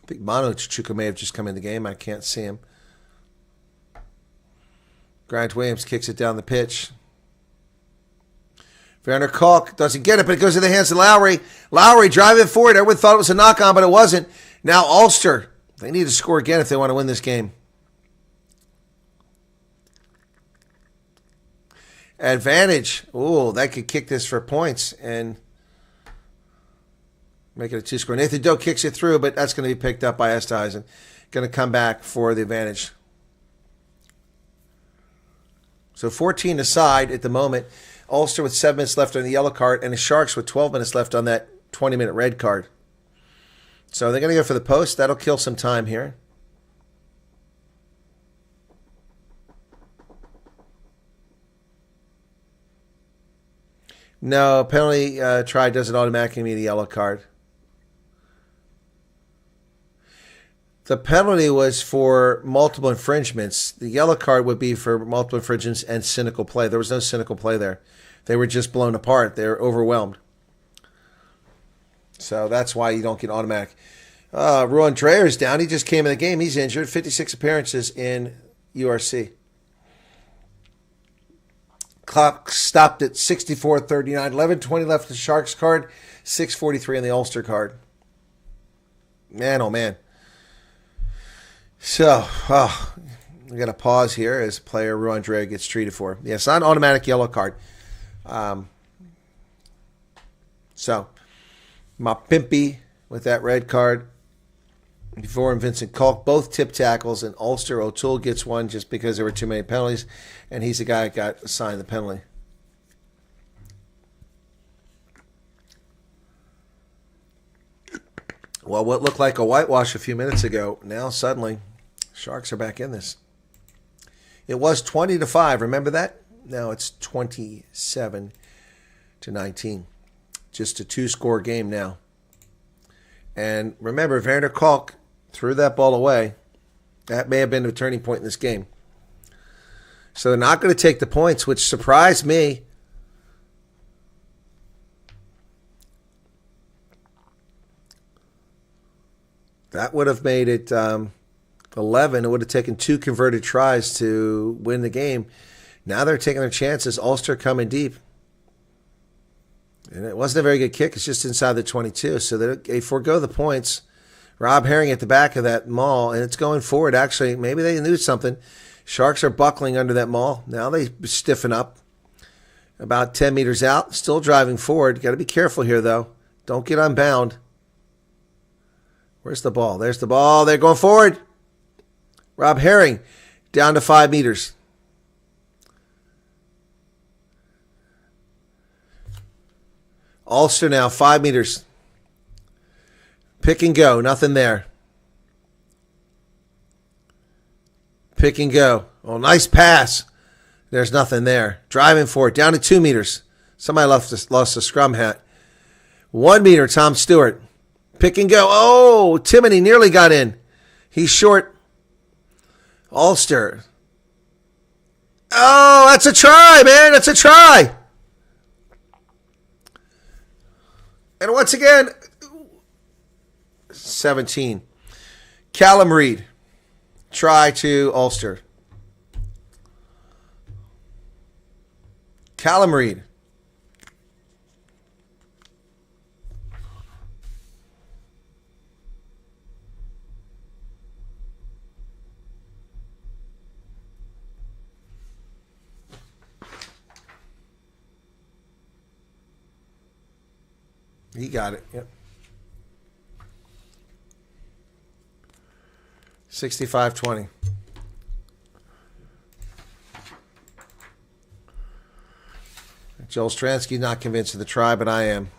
I think Mano Chichuka may have just come in the game. I can't see him. Grant Williams kicks it down the pitch. Werner Kolk doesn't get it, but it goes in the hands of Lowry. Lowry driving forward. Everyone thought it was a knock-on, but it wasn't. Now Ulster. They need to score again if they want to win this game. Advantage. Ooh, that could kick this for points and make it a two-score. Nathan Doe kicks it through, but that's going to be picked up by Esthuizen. Going to come back for the advantage. So 14 aside at the moment. Ulster with 7 minutes left on the yellow card, and the Sharks with 12 minutes left on that 20-minute red card. So they're going to go for the post. That'll kill some time here. No, penalty try doesn't automatically mean a yellow card. The penalty was for multiple infringements. The yellow card would be for multiple infringements and cynical play. There was no cynical play there. They were just blown apart. They were overwhelmed. So that's why you don't get automatic. Ruan Dreyer's down. He just came in the game. He's injured. 56 appearances in URC. Clock stopped at 64:39. 11:20 left in the Sharks card. 6:43 in the Ulster card. Man, oh man. So, we got to pause here as player Ruan Dreyer gets treated for. Yeah, it's not an automatic yellow card. So, Mapimpi with that red card. Before and Vincent Kolk, both tip tackles, and Ulster O'Toole gets one just because there were too many penalties, and he's the guy that got assigned the penalty. Well, what looked like a whitewash a few minutes ago, now suddenly Sharks are back in this. It was 20-5, remember that? Now it's 27-19. Just a two-score game now. And remember, Werner Kolk threw that ball away. That may have been the turning point in this game. So they're not going to take the points, which surprised me. That would have made it 11. It would have taken 2 converted tries to win the game. Now they're taking their chances. Ulster coming deep. And it wasn't a very good kick. It's just inside the 22. So they forego the points. Rob Herring at the back of that maul, and it's going forward. Actually, maybe they knew something. Sharks are buckling under that maul. Now they stiffen up. About 10 meters out. Still driving forward. Got to be careful here, though. Don't get unbound. Where's the ball? There's the ball. They're going forward. Rob Herring down to 5 meters. Ulster now, 5 meters. Pick and go. Nothing there. Pick and go. Oh, nice pass. There's nothing there. Driving forward. Down to 2 meters. Somebody lost a scrum hat. 1 meter, Tom Stewart. Pick and go. Oh, Timoney nearly got in. He's short. Ulster. Oh, that's a try, man. That's a try. And once again, 17. Callum Reid. Try to Ulster. Callum Reid. He got it. Yep. 65-20. Joel Stransky's not convinced of the try, but I am.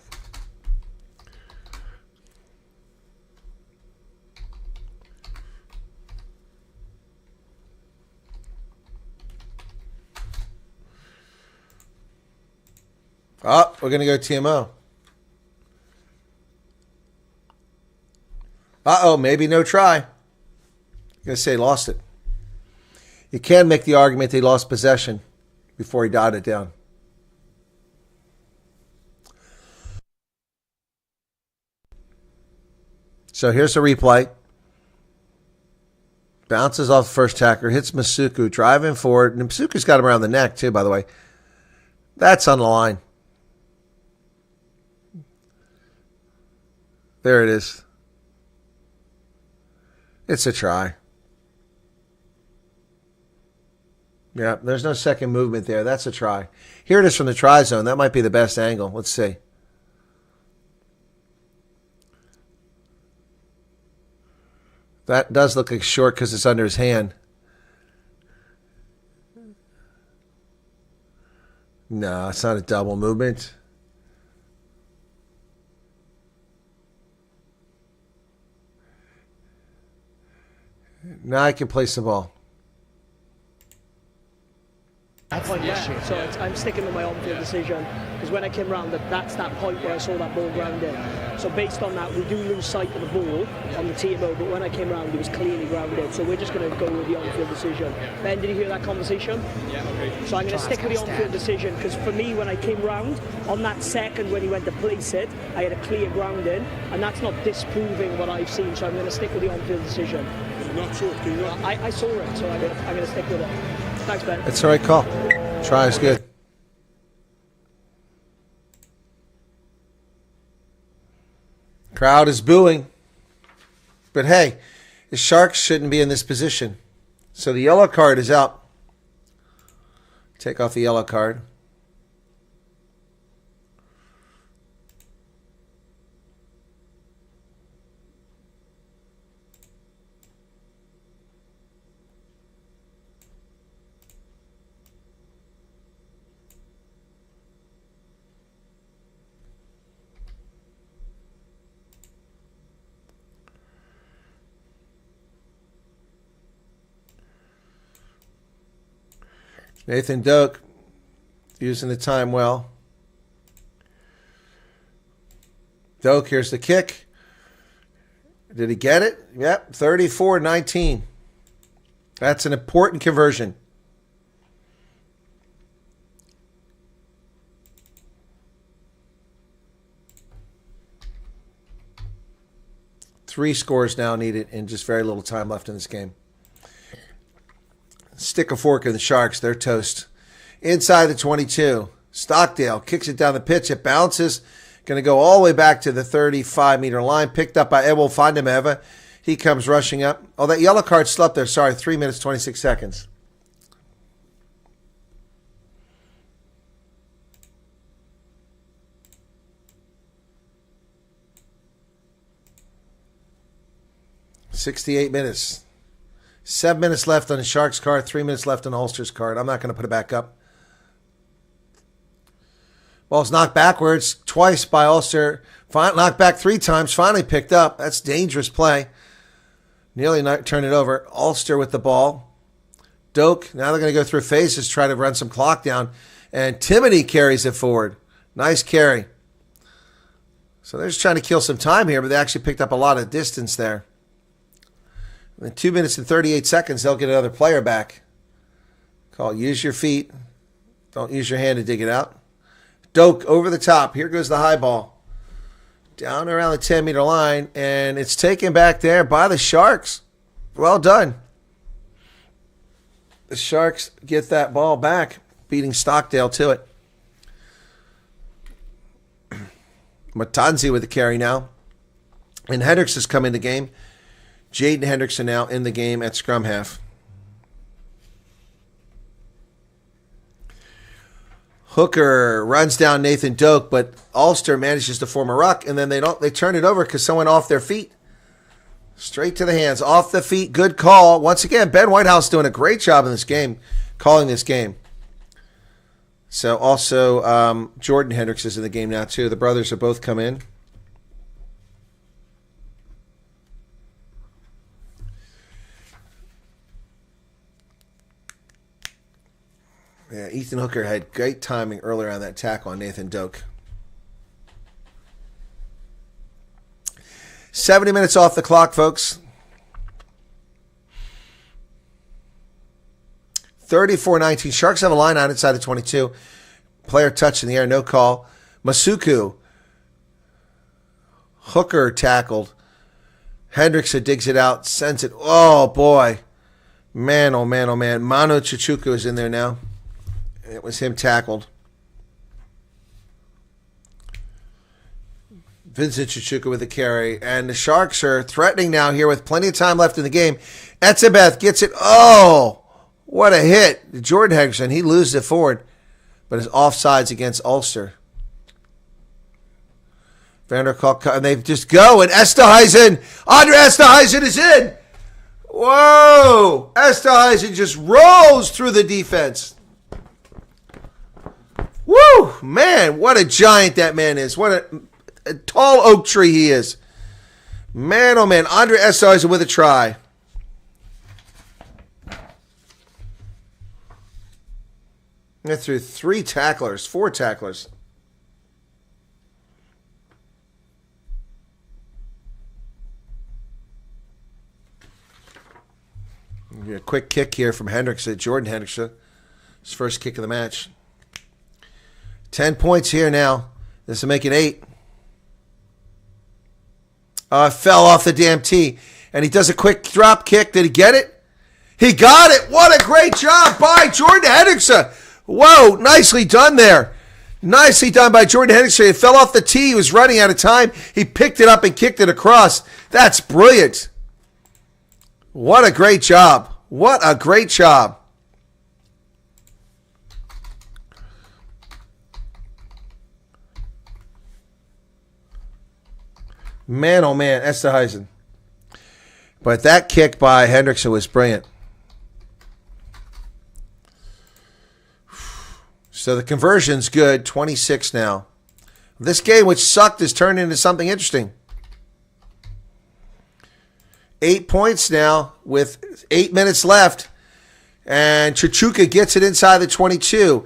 Oh, we're going to go TMO. Uh-oh, maybe no try. I'm going to say lost it. You can make the argument they lost possession before he dotted it down. So here's a replay. Bounces off the first tackler, hits Masuku, driving forward. And Masuku's got him around the neck, too, by the way. That's on the line. There it is. It's a try. Yeah, there's no second movement there. That's a try. Here it is from the try zone. That might be the best angle. Let's see. That does look like short because it's under his hand. No, it's not a double movement. Now I can place the ball. That's Point the there. issue. So I'm sticking with my on-field decision because when I came round, that's that point where I saw that ball grounded. So based on that, we do lose sight of the ball on the TMO, but when I came round, it was clearly grounded. So we're just going to go with the on-field decision. Ben, did you hear that conversation? Yeah, okay. So I'm going to stick with the on-field decision because for me, when I came round, on that second when he went to place it, I had a clear grounding, and that's not disproving what I've seen. So I'm going to stick with the on-field decision. Not sure. Can you not? I saw it, so I'm going to stick with it. Thanks, Ben. It's the right call. Try is good. Crowd is booing. But hey, the Sharks shouldn't be in this position. So the yellow card is out. Take off the yellow card. Nathan Doak using the time well. Doak, here's the kick. Did he get it? Yep, 34-19. That's an important conversion. Three scores now needed and just very little time left in this game. Stick a fork in the Sharks. They're toast. Inside the 22. Stockdale kicks it down the pitch. It bounces. Going to go all the way back to the 35-meter line. Picked up by Edwil Fandemeva. He comes rushing up. Oh, that yellow card slept there. Sorry, 3 minutes, 26 seconds. $68. 7 minutes left on the Sharks card, 3 minutes left on the Ulster's card. I'm not going to put it back up. Ball's knocked backwards twice by Ulster. Knocked back 3 times, finally picked up. That's dangerous play. Nearly turned it over. Ulster with the ball. Doak, now they're going to go through phases, try to run some clock down. And Timony carries it forward. Nice carry. So they're just trying to kill some time here, but they actually picked up a lot of distance there. In 2 minutes and 38 seconds, they'll get another player back. Call, use your feet. Don't use your hand to dig it out. Doak over the top. Here goes the high ball. Down around the 10-meter line, and it's taken back there by the Sharks. Well done. The Sharks get that ball back, beating Stockdale to it. Matanzi with the carry now. And Hendricks has come in the game. Jaden Hendrickson now in the game at scrum half. Hooker runs down Nathan Doak, but Ulster manages to form a ruck, and then they turn it over because someone off their feet. Straight to the hands, off the feet, good call. Once again, Ben Whitehouse doing a great job in this game, calling this game. So also Jordan Hendricks is in the game now too. The brothers have both come in. Yeah, Ethan Hooker had great timing earlier on that tackle on Nathan Doak. 70 minutes off the clock, folks. 34-19. Sharks have a line out inside the 22. Player touch in the air, no call. Masuku. Hooker tackled. Hendrickson digs it out, sends it. Oh, boy. Man, oh, man, oh, man. Mano Chichuku is in there now. It was him tackled. Vincent Chichuka with the carry. And the Sharks are threatening now here with plenty of time left in the game. Etzebeth gets it. Oh, what a hit. Jordan Henderson, he loses it forward, but is offsides against Ulster. Vander Kolk, and they just go. And Esterhuizen, Andre Esterhuizen is in. Whoa. Esterhuizen just rolls through the defense. Woo! Man, what a giant that man is. What a tall oak tree he is. Man, oh man. Andre Esterhuizen with a try. They threw 4 tacklers. A quick kick here from Hendrickson, Jordan Hendrickson. His first kick of the match. 10 points here now. This will make it 8. Fell off the damn tee. And he does a quick drop kick. Did he get it? He got it. What a great job by Jordan Hendrickson. Whoa, nicely done there. Nicely done by Jordan Hendrickson. It fell off the tee. He was running out of time. He picked it up and kicked it across. That's brilliant. What a great job. What a great job. Man, oh man, Esterhuizen. But that kick by Hendrickson was brilliant. So the conversion's good, 26 now. This game, which sucked, has turned into something interesting. 8 points now with 8 minutes left. And Chichuka gets it inside the 22.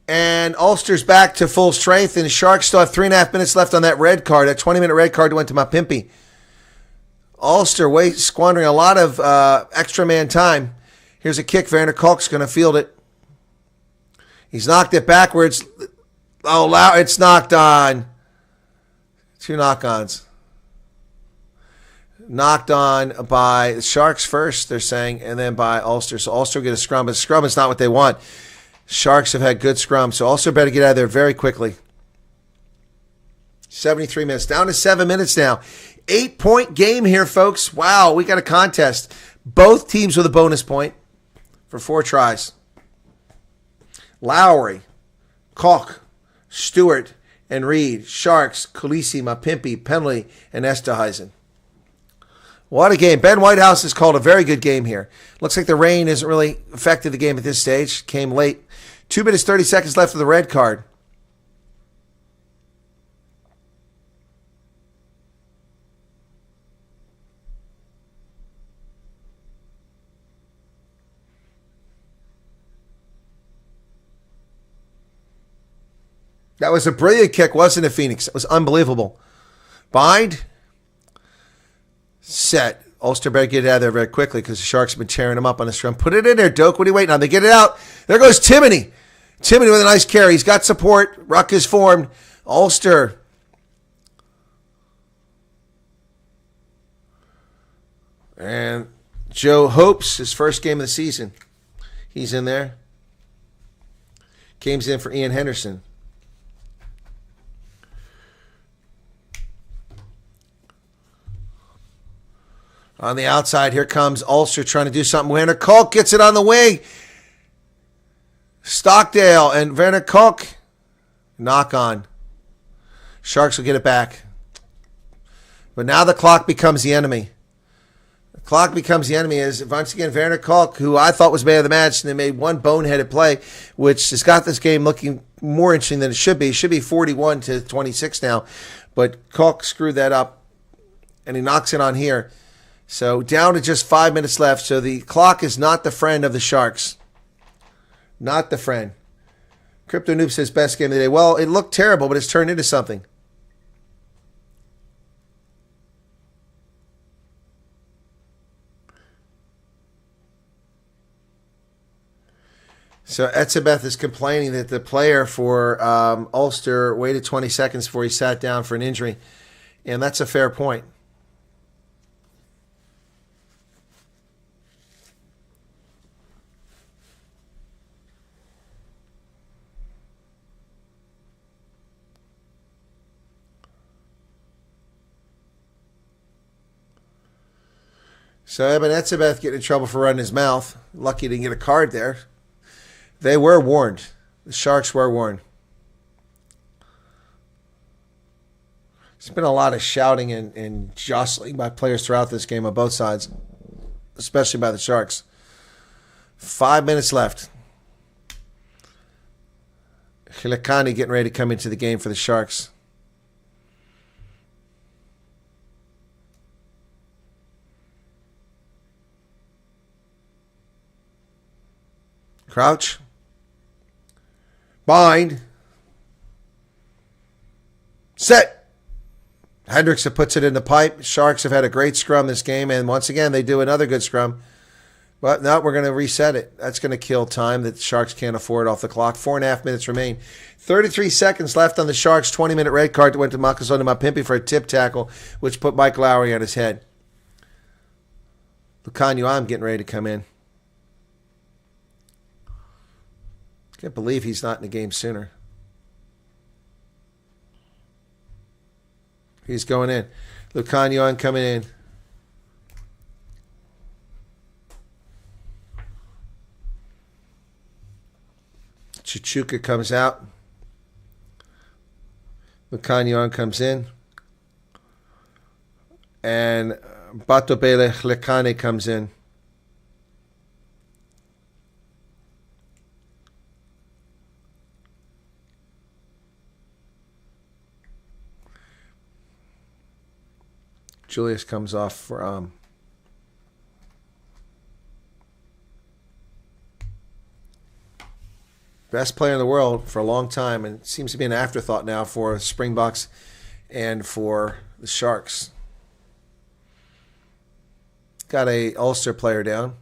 And Ulster's back to full strength, and the Sharks still have 3.5 minutes left on that red card. That 20-minute red card went to Mapimpi. Ulster squandering a lot of extra man time. Here's a kick. Vander Kolk's going to field it. He's knocked it backwards. Oh, it's knocked on. 2 knock-ons. Knocked on by the Sharks first, they're saying, and then by Ulster. So Ulster will get a scrum, but scrum is not what they want. Sharks have had good scrums, so Ulster better get out of there very quickly. 73 minutes. Down to 7 minutes now. 8-point game here, folks. Wow, we got a contest. Both teams with a bonus point for 4 tries. Lowry, Koch, Stewart, and Reed. Sharks, Khaleesi, Mapimpi, Penley, and Esterhuizen. What a game. Ben Whitehouse has called a very good game here. Looks like the rain hasn't really affected the game at this stage. Came late. 2 minutes, 30 seconds left of the red card. That was a brilliant kick, wasn't it, Phoenix? It was unbelievable. Bind. Set. Ulster better get it out of there very quickly because the Sharks have been tearing them up on the scrum. Put it in there, Doak. What are you waiting on? They get it out. There goes Timoney. Timoney with a nice carry. He's got support. Ruck is formed. Ulster. And Joe Hopes, his first game of the season. He's in there. Game's in for Ian Henderson. On the outside, here comes Ulster trying to do something. Vander Kolk gets it on the wing. Stockdale and Werner Koch. Knock on. Sharks will get it back. But now the clock becomes the enemy. The clock becomes the enemy as, once again, Werner Koch, who I thought was man of the match, and they made one boneheaded play, which has got this game looking more interesting than it should be. It should be 41-26 now. But Koch screwed that up, and he knocks it on here. So down to just 5 minutes left. So the clock is not the friend of the Sharks. Not the friend. Crypto Noob says best game of the day. Well, it looked terrible, but it's turned into something. So Etzebeth is complaining that the player for Ulster waited 20 seconds before he sat down for an injury. And that's a fair point. So Eben Etzebeth getting in trouble for running his mouth. Lucky he didn't get a card there. They were warned. The Sharks were warned. There's been a lot of shouting and jostling by players throughout this game on both sides, especially by the Sharks. 5 minutes left. Hilekani getting ready to come into the game for the Sharks. Crouch. Bind. Set. Hendrickson puts it in the pipe. Sharks have had a great scrum this game, and once again, they do another good scrum. But no, we're going to reset it. That's going to kill time that the Sharks can't afford off the clock. 4.5 minutes remain. 33 seconds left on the Sharks' 20-minute red card that went to Makazona Mapimpi for a tip tackle, which put Mike Lowry on his head. Lukanyu getting ready to come in. Can't believe he's not in the game sooner. He's going in. Lukanyu coming in. Chichuka comes out. Lukanyu comes in. And Batobele Hlekane comes in. Julius comes off for best player in the world for a long time, and it seems to be an afterthought now for Springboks and for the Sharks. Got a Ulster player down.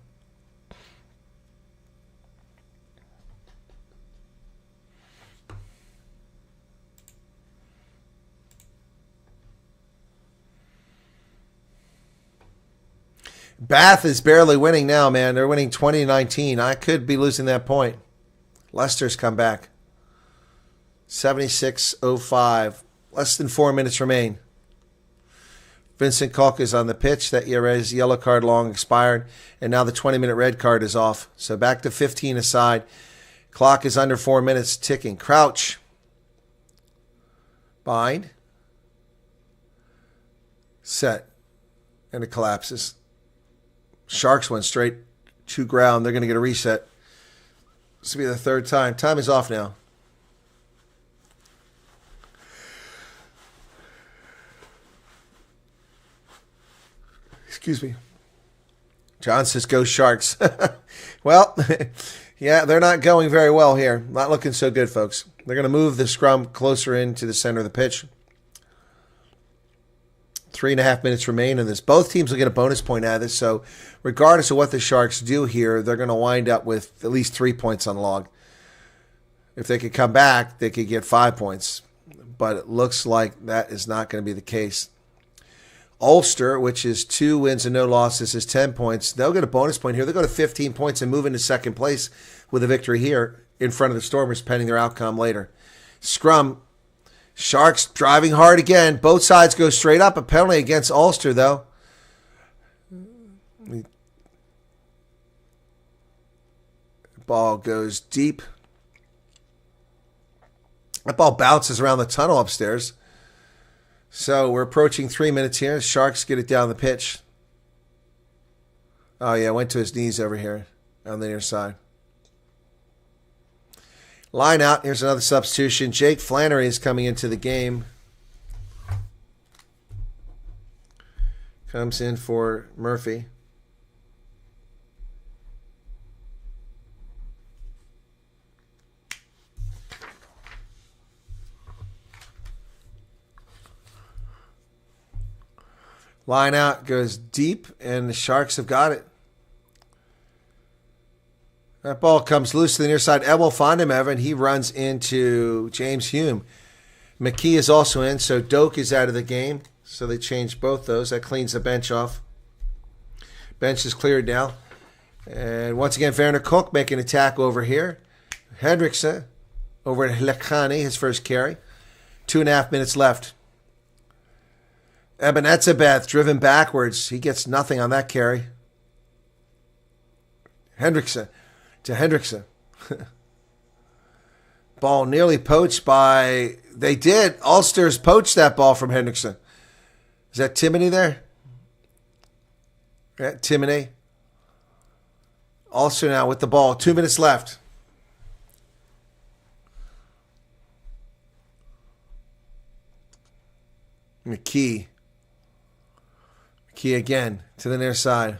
Bath is barely winning now, man. They're winning 20-19. I could be losing that point. Leicester's come back. 76-05. Less than 4 minutes remain. Vincent Koch is on the pitch. That his yellow card long expired. And now the 20-minute red card is off. So back to 15 aside. Clock is under 4 minutes ticking. Crouch. Bind. Set. And it collapses. Sharks went straight to ground. They're going to get a reset. This will be the third time. Time is off now. Excuse me. John says, go Sharks. Well, yeah, they're not going very well here. Not looking so good, folks. They're going to move the scrum closer into the center of the pitch. 3.5 minutes remain in this. Both teams will get a bonus point out of this. So regardless of what the Sharks do here, they're going to wind up with at least 3 points on log. If they could come back, they could get 5 points. But it looks like that is not going to be the case. Ulster, which is 2 wins and no losses, is 10 points. They'll get a bonus point here. They'll go to 15 points and move into second place with a victory here in front of the Stormers, pending their outcome later. Scrum. Sharks driving hard again. Both sides go straight up. A penalty against Ulster, though. Ball goes deep. That ball bounces around the tunnel upstairs. So we're approaching 3 minutes here. Sharks get it down the pitch. Oh, yeah, went to his knees over here on the near side. Line out. Here's another substitution. Jake Flannery is coming into the game. Comes in for Murphy. Line out goes deep, and the Sharks have got it. That ball comes loose to the near side. Edwell Fondemeva, and he runs into James Hume. McKee is also in, so Doak is out of the game. So they changed both those. That cleans the bench off. Bench is cleared now. And once again, Werner Cook making a tackle over here. Hendrickson over at Lekani, his first carry. 2.5 minutes left. Ebenetzebeth driven backwards. He gets nothing on that carry. Hendrickson to Hendrickson. Ball nearly poached by... They did. Ulster's poached that ball from Hendrickson. Is that Timoney there? Yeah, Timoney. Ulster now with the ball. 2 minutes left. McKee. McKee again to the near side.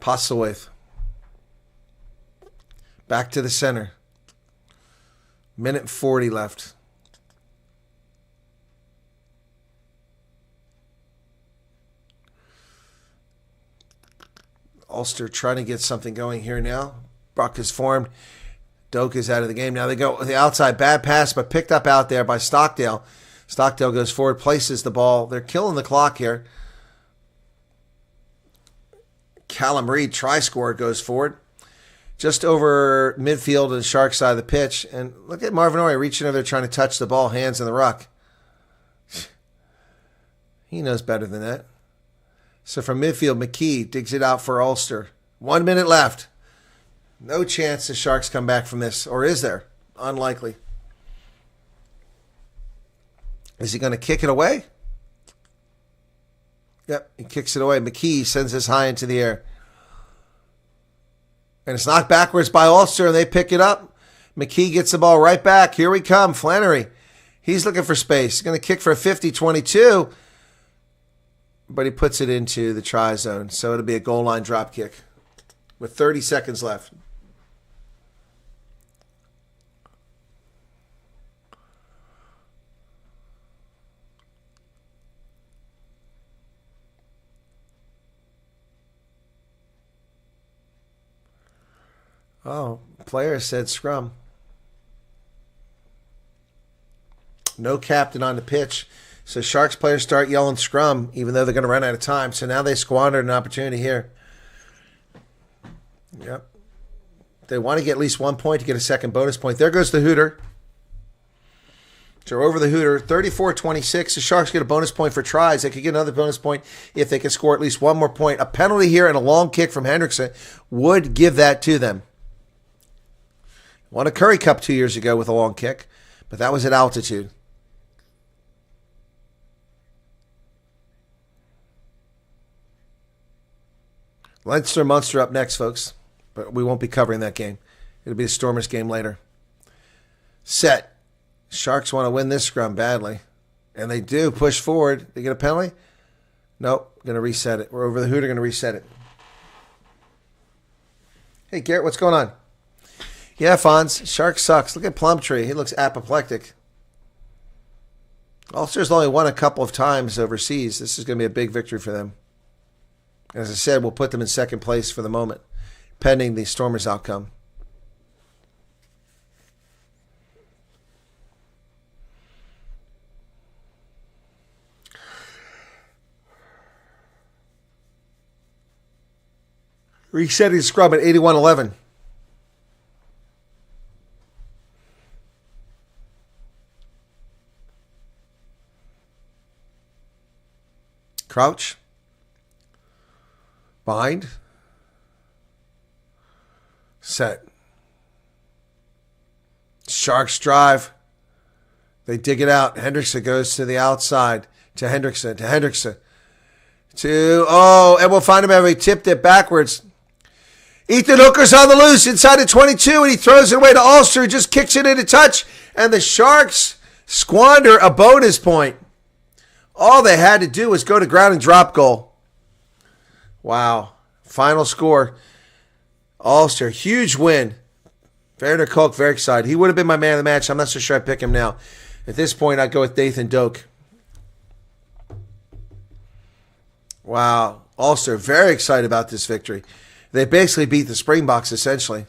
Postlewaite. Back to the center. Minute 40 left. Ulster trying to get something going here now. Buck is formed. Doak is out of the game. Now they go with the outside. Bad pass, but picked up out there by Stockdale. Stockdale goes forward, places the ball. They're killing the clock here. Callum Reed, try scorer, goes forward. Just over midfield to the Shark side of the pitch. And look at Marvin Ory reaching over there trying to touch the ball, hands in the ruck. He knows better than that. So from midfield, McKee digs it out for Ulster. 1 minute left. No chance the Sharks come back from this. Or is there? Unlikely. Is he going to kick it away? Yep, he kicks it away. McKee sends this high into the air. And it's knocked backwards by Ulster, and they pick it up. McKee gets the ball right back. Here we come. Flannery. He's looking for space. He's going to kick for a 50-22. But he puts it into the try zone. So it'll be a goal line drop kick with 30 seconds left. Oh, player said scrum. No captain on the pitch. So Sharks players start yelling scrum, even though they're going to run out of time. So now they squandered an opportunity here. Yep. They want to get at least 1 point to get a second bonus point. There goes the Hooter. So over the Hooter, 34-26. The Sharks get a bonus point for tries. They could get another bonus point if they could score at least one more point. A penalty here and a long kick from Hendrickson would give that to them. Won a Curry Cup 2 years ago with a long kick, but that was at altitude. Leinster Munster up next, folks, but we won't be covering that game. It'll be the Stormers game later. Set. Sharks want to win this scrum badly, and they do. Push forward. They get a penalty? Nope. Going to reset it. We're over the Hooter. Going to reset it. Hey, Garrett, what's going on? Yeah, Fonz. Shark sucks. Look at Plumtree. He looks apoplectic. Ulster's only won a couple of times overseas. This is going to be a big victory for them. As I said, we'll put them in second place for the moment, pending the Stormers outcome. Resetting scrum at 81-11. Crouch. Bind. Set. Sharks drive. They dig it out. Hendrickson goes to the outside. To Hendrickson. And we'll find him having tipped it backwards. Ethan Hooker's on the loose inside the 22, and he throws it away to Ulster. He just kicks it into touch, and the Sharks squander a bonus point. All they had to do was go to ground and drop goal. Wow. Final score. Ulster, huge win. Werner Koch, very excited. He would have been my man of the match. I'm not so sure I'd pick him now. At this point, I'd go with Nathan Doak. Wow. Ulster, very excited about this victory. They basically beat the Springboks, essentially.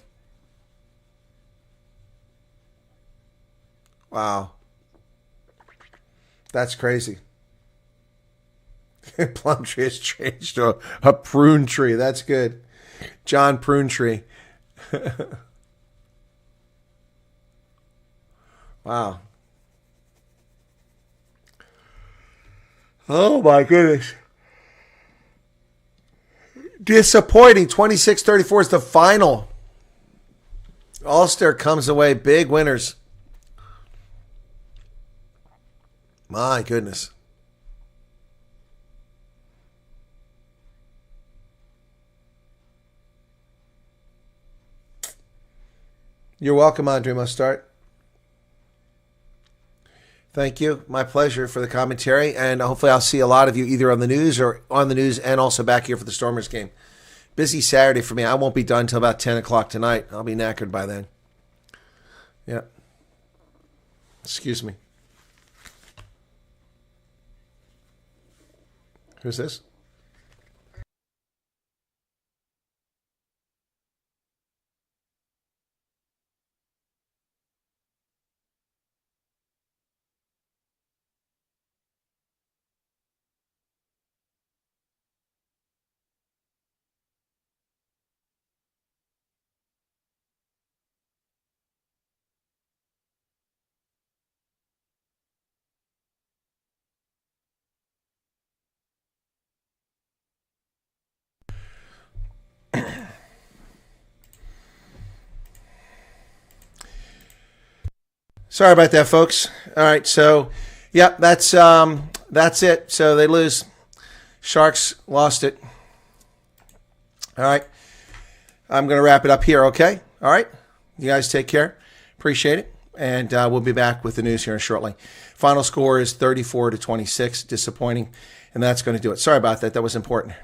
Wow. That's crazy. Plum tree has changed to a prune tree. That's good. John Prune Tree. Wow. Oh, my goodness. Disappointing. 26-34 is the final. Ulster comes away big winners. My goodness. You're welcome, Andre Mustard. Thank you. My pleasure for the commentary. And hopefully I'll see a lot of you either on the news or on the news and also back here for the Stormers game. Busy Saturday for me. I won't be done until about 10 o'clock tonight. I'll be knackered by then. Yeah. Excuse me. Who's this? Sorry about that, folks. All right, so, yep, that's it. So they lose. Sharks lost it. All right. I'm going to wrap it up here, okay? All right? You guys take care. Appreciate it. And we'll be back with the news here shortly. Final score is 34-26. Disappointing. And that's going to do it. Sorry about that. That was important.